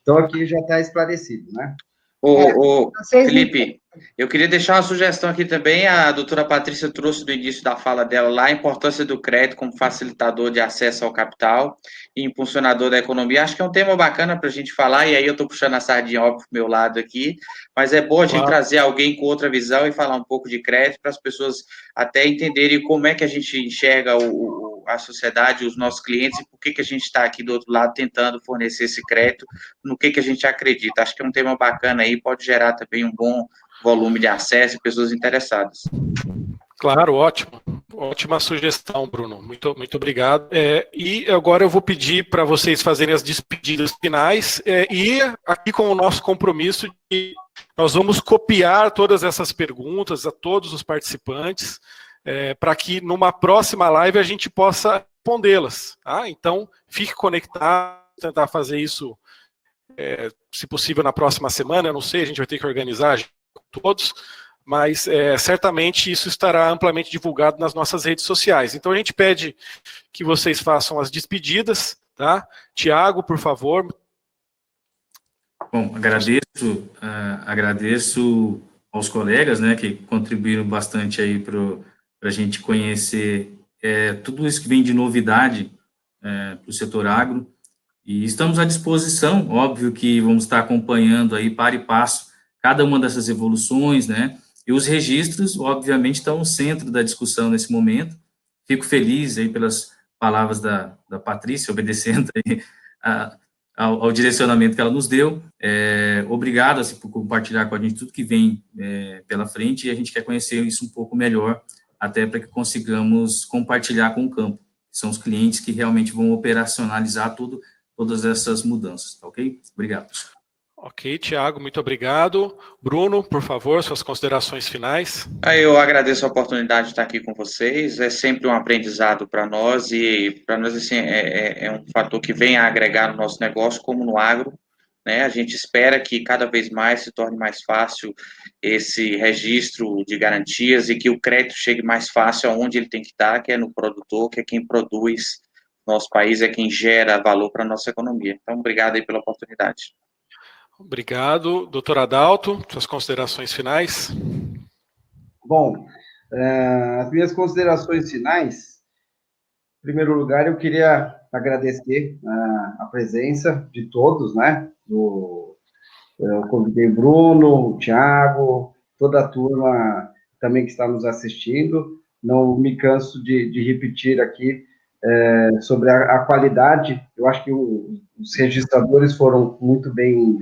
então aqui já está esclarecido, né? Felipe, Eu queria deixar uma sugestão aqui também, a doutora Patrícia trouxe do início da fala dela lá a importância do crédito como facilitador de acesso ao capital e impulsionador da economia. Acho que é um tema bacana para a gente falar, e aí eu estou puxando a sardinha, óbvio, para o meu lado aqui, mas é bom a gente trazer alguém com outra visão e falar um pouco de crédito para as pessoas até entenderem como é que a gente enxerga a sociedade, os nossos clientes, e por que a gente está aqui do outro lado tentando fornecer esse crédito, no que a gente acredita. Acho que é um tema bacana aí, pode gerar também um bom volume de acesso e pessoas interessadas. Claro, ótimo. Ótima sugestão, Bruno. Muito obrigado. E agora eu vou pedir para vocês fazerem as despedidas finais e aqui com o nosso compromisso de nós vamos copiar todas essas perguntas a todos os participantes para que numa próxima live a gente possa respondê-las. Tá? Então, fique conectado, tentar fazer isso, se possível, na próxima semana. Eu não sei, a gente vai ter que organizar todos, mas certamente isso estará amplamente divulgado nas nossas redes sociais. Então a gente pede que vocês façam as despedidas, tá? Tiago, por favor. Bom, agradeço aos colegas, né, que contribuíram bastante aí para a gente conhecer tudo isso que vem de novidade para o setor agro, e estamos à disposição. Óbvio que vamos estar acompanhando aí para e passo cada uma dessas evoluções, né, e os registros, obviamente, estão no centro da discussão nesse momento. Fico feliz aí pelas palavras da Patrícia, obedecendo aí ao direcionamento que ela nos deu. Obrigado assim, por compartilhar com a gente tudo que vem pela frente, e a gente quer conhecer isso um pouco melhor, até para que consigamos compartilhar com o campo, que são os clientes que realmente vão operacionalizar todas essas mudanças, tá ok? Obrigado, pessoal. Ok, Tiago, muito obrigado. Bruno, por favor, suas considerações finais. Eu agradeço a oportunidade de estar aqui com vocês, é sempre um aprendizado para nós, e para nós assim, é um fator que vem a agregar no nosso negócio, como no agro, né? A gente espera que cada vez mais se torne mais fácil esse registro de garantias e que o crédito chegue mais fácil aonde ele tem que estar, que é no produtor, que é quem produz. Nosso país é quem gera valor para a nossa economia. Então, obrigado aí pela oportunidade. Obrigado. Doutor Adalto, suas considerações finais. Bom, as minhas considerações finais, em primeiro lugar, eu queria agradecer a presença de todos, né? Eu convidei o Bruno, o Thiago, toda a turma também que está nos assistindo. Não me canso de repetir aqui sobre a qualidade. Eu acho que os registradores foram muito bem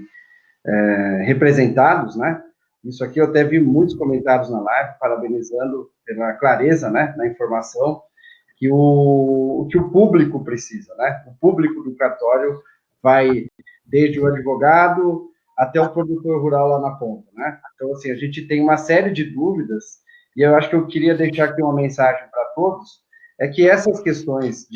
representados, né? Isso aqui eu até vi muitos comentários na live, parabenizando pela clareza, né, na informação, que o público precisa, né? O público do cartório vai desde o advogado até o produtor rural lá na ponta, né? Então, assim, a gente tem uma série de dúvidas, e eu acho que eu queria deixar aqui uma mensagem para todos, é que essas questões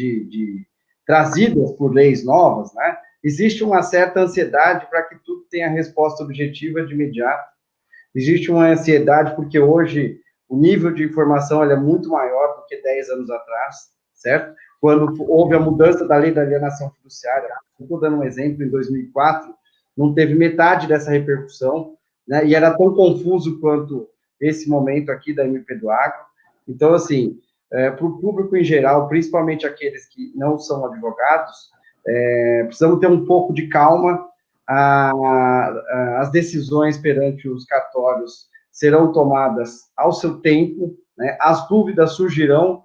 trazidas por leis novas, né? Existe uma certa ansiedade para que tudo tenha resposta objetiva de imediato. Existe uma ansiedade porque hoje o nível de informação é muito maior do que 10 anos atrás, certo? Quando houve a mudança da lei da alienação fiduciária, estou dando um exemplo, em 2004, não teve metade dessa repercussão, né? E era tão confuso quanto esse momento aqui da MP do Agro. Então, assim, para o público em geral, principalmente aqueles que não são advogados, precisamos ter um pouco de calma. As decisões perante os cartórios serão tomadas ao seu tempo, né? As dúvidas surgirão,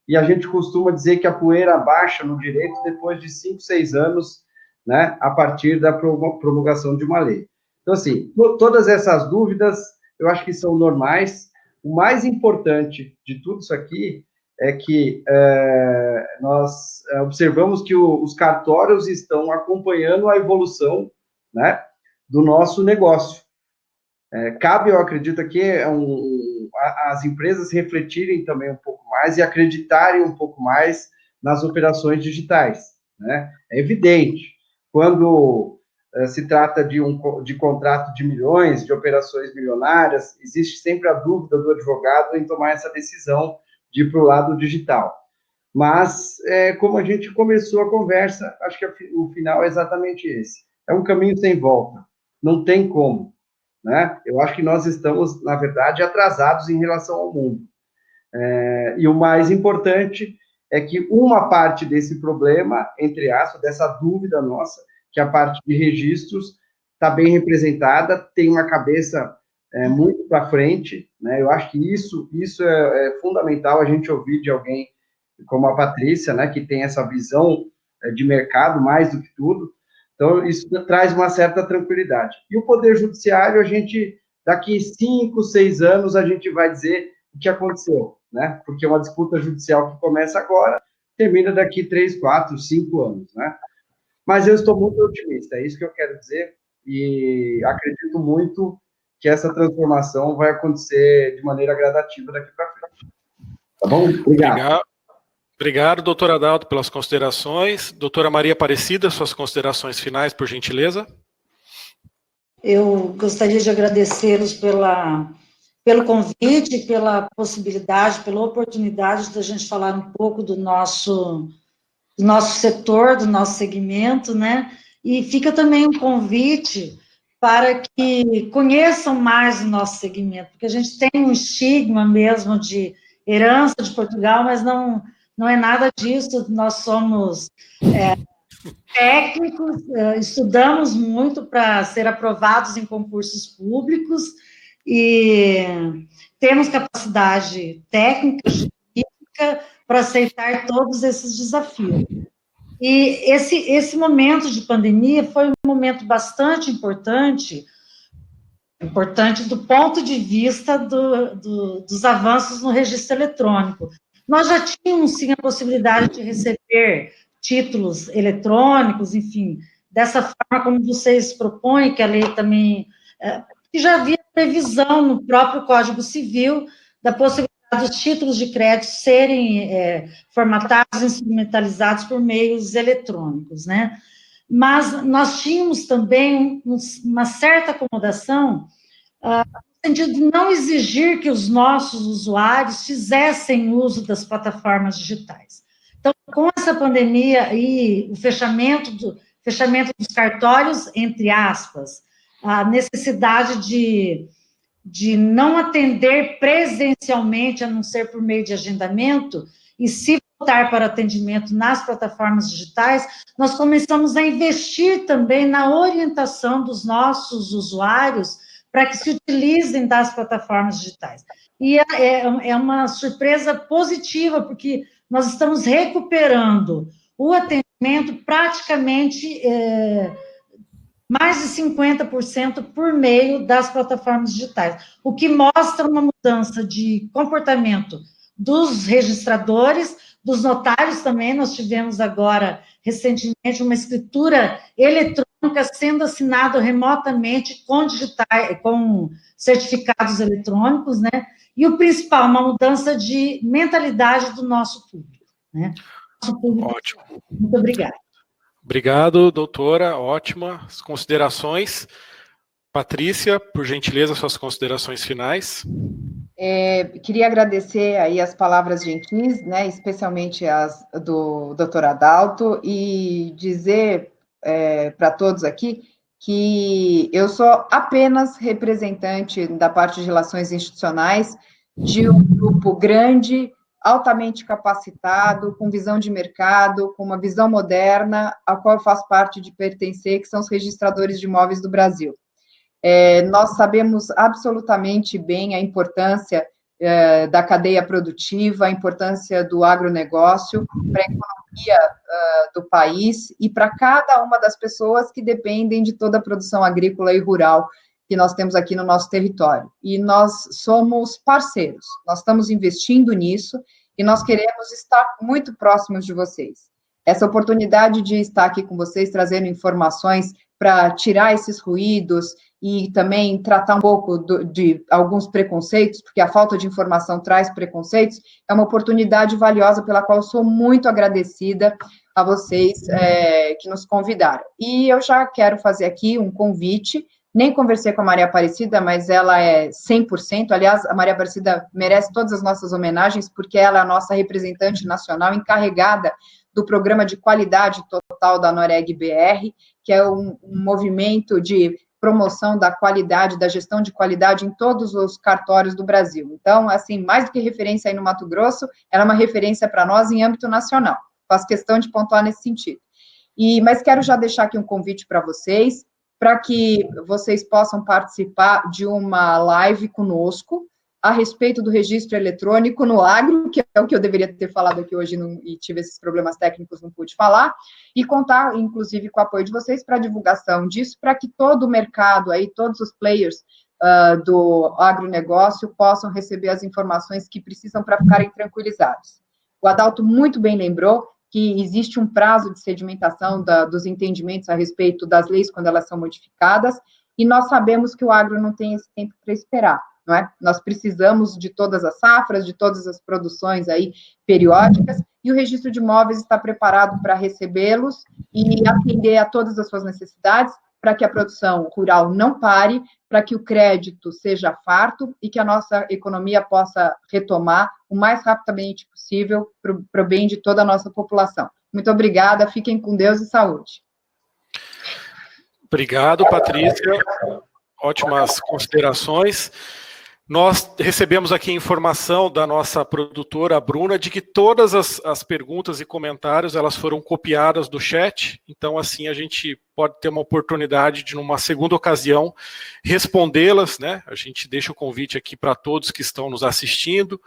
e a gente costuma dizer que a poeira baixa no direito depois de 5, 6 anos, né, a partir da promulgação de uma lei. Então, assim, todas essas dúvidas, eu acho que são normais. O mais importante de tudo isso aqui é que nós observamos que os cartórios estão acompanhando a evolução, né, do nosso negócio. Cabe, eu acredito aqui, as empresas refletirem também um pouco mais e acreditarem um pouco mais nas operações digitais, né? É evidente, quando se trata de contrato de milhões, de operações milionárias, existe sempre a dúvida do advogado em tomar essa decisão de ir para o lado digital. Mas, como a gente começou a conversa, acho que o final é exatamente esse. É um caminho sem volta, não tem como, né? Eu acho que nós estamos, na verdade, atrasados em relação ao mundo. E o mais importante é que uma parte desse problema, entre aspas, dessa dúvida nossa, que é a parte de registros, está bem representada, tem uma cabeça muito para frente, né? Eu acho que isso é fundamental a gente ouvir de alguém como a Patrícia, né, que tem essa visão de mercado mais do que tudo. Então, isso traz uma certa tranquilidade. E o Poder Judiciário, a gente, daqui 5, 6 anos, a gente vai dizer o que aconteceu, né? Porque é uma disputa judicial que começa agora, termina daqui 3, 4, 5 anos, né? Mas eu estou muito otimista, é isso que eu quero dizer, e acredito muito que essa transformação vai acontecer de maneira gradativa daqui para frente. Tá bom? Obrigado. Obrigado, doutor Adalto, pelas considerações. Doutora Maria Aparecida, suas considerações finais, por gentileza. Eu gostaria de agradecê-los pelo convite, pela possibilidade, pela oportunidade da gente falar um pouco do nosso setor, do nosso segmento, né? E fica também um convite para que conheçam mais o nosso segmento, porque a gente tem um estigma mesmo de herança de Portugal, mas não é nada disso. Nós somos técnicos, estudamos muito para ser aprovados em concursos públicos e temos capacidade técnica, jurídica, para aceitar todos esses desafios. E esse momento de pandemia foi um momento bastante importante do ponto de vista dos avanços no registro eletrônico. Nós já tínhamos, sim, a possibilidade de receber títulos eletrônicos, enfim, dessa forma como vocês propõem, que a lei também, que já havia previsão no próprio Código Civil da possibilidade dos títulos de crédito serem formatados e instrumentalizados por meios eletrônicos, né? Mas nós tínhamos também uma certa acomodação no sentido de não exigir que os nossos usuários fizessem uso das plataformas digitais. Então, com essa pandemia e o fechamento dos cartórios, entre aspas, a necessidade de não atender presencialmente, a não ser por meio de agendamento, e se voltar para atendimento nas plataformas digitais, nós começamos a investir também na orientação dos nossos usuários para que se utilizem das plataformas digitais. E é uma surpresa positiva, porque nós estamos recuperando o atendimento praticamente mais de 50% por meio das plataformas digitais, o que mostra uma mudança de comportamento dos registradores, dos notários também. Nós tivemos agora, recentemente, uma escritura eletrônica sendo assinada remotamente com certificados eletrônicos, né? E o principal, uma mudança de mentalidade do nosso público, né? Nosso público. Ótimo. Muito obrigada. Obrigado, doutora, ótimas considerações. Patrícia, por gentileza, suas considerações finais. Queria agradecer aí as palavras gentis, né, especialmente as do doutor Adalto, e dizer para todos aqui que eu sou apenas representante da parte de relações institucionais de um grupo grande, altamente capacitado, com visão de mercado, com uma visão moderna, a qual eu faço parte de pertencer, que são os registradores de imóveis do Brasil. Nós sabemos absolutamente bem a importância da cadeia produtiva, a importância do agronegócio para a economia do país e para cada uma das pessoas que dependem de toda a produção agrícola e rural que nós temos aqui no nosso território. E nós somos parceiros, nós estamos investindo nisso e nós queremos estar muito próximos de vocês. Essa oportunidade de estar aqui com vocês, trazendo informações para tirar esses ruídos e também tratar um pouco de alguns preconceitos, porque a falta de informação traz preconceitos, é uma oportunidade valiosa pela qual eu sou muito agradecida a vocês que nos convidaram. E eu já quero fazer aqui um convite. Nem conversei com a Maria Aparecida, mas ela é 100%, aliás, a Maria Aparecida merece todas as nossas homenagens, porque ela é a nossa representante nacional encarregada do Programa de Qualidade Total da Noreg BR, que é um movimento de promoção da qualidade, da gestão de qualidade em todos os cartórios do Brasil. Então, assim, mais do que referência aí no Mato Grosso, ela é uma referência para nós em âmbito nacional. Faço questão de pontuar nesse sentido. Mas quero já deixar aqui um convite para vocês, para que vocês possam participar de uma live conosco a respeito do registro eletrônico no agro, que é o que eu deveria ter falado aqui hoje e tive esses problemas técnicos, não pude falar, e contar, inclusive, com o apoio de vocês para a divulgação disso, para que todo o mercado, aí, todos os players do agronegócio possam receber as informações que precisam para ficarem tranquilizados. O Adalto muito bem lembrou que existe um prazo de sedimentação dos entendimentos a respeito das leis quando elas são modificadas, e nós sabemos que o agro não tem esse tempo para esperar, não é? Nós precisamos de todas as safras, de todas as produções aí periódicas, e o registro de imóveis está preparado para recebê-los e atender a todas as suas necessidades, para que a produção rural não pare, para que o crédito seja farto e que a nossa economia possa retomar o mais rapidamente possível para o bem de toda a nossa população. Muito obrigada, fiquem com Deus e saúde. Obrigado, Patrícia. Ótimas considerações. Nós recebemos aqui informação da nossa produtora, a Bruna, de que todas as perguntas e comentários, elas foram copiadas do chat, então assim a gente pode ter uma oportunidade de, numa segunda ocasião, respondê-las, né? A gente deixa o convite aqui para todos que estão nos assistindo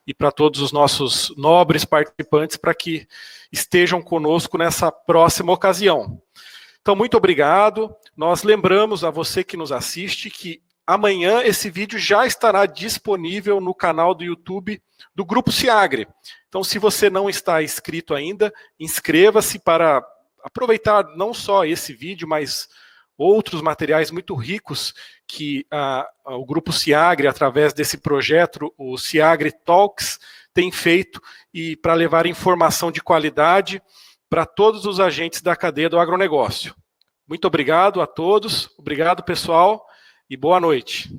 e para todos os nossos nobres participantes para que estejam conosco nessa próxima ocasião. Então, muito obrigado. Nós lembramos a você que nos assiste que amanhã esse vídeo já estará disponível no canal do YouTube do Grupo Siagre. Então, se você não está inscrito ainda, inscreva-se para aproveitar não só esse vídeo, mas outros materiais muito ricos que o Grupo Siagre, através desse projeto, o Siagre Talks, tem feito, e para levar informação de qualidade para todos os agentes da cadeia do agronegócio. Muito obrigado a todos, obrigado pessoal, e boa noite.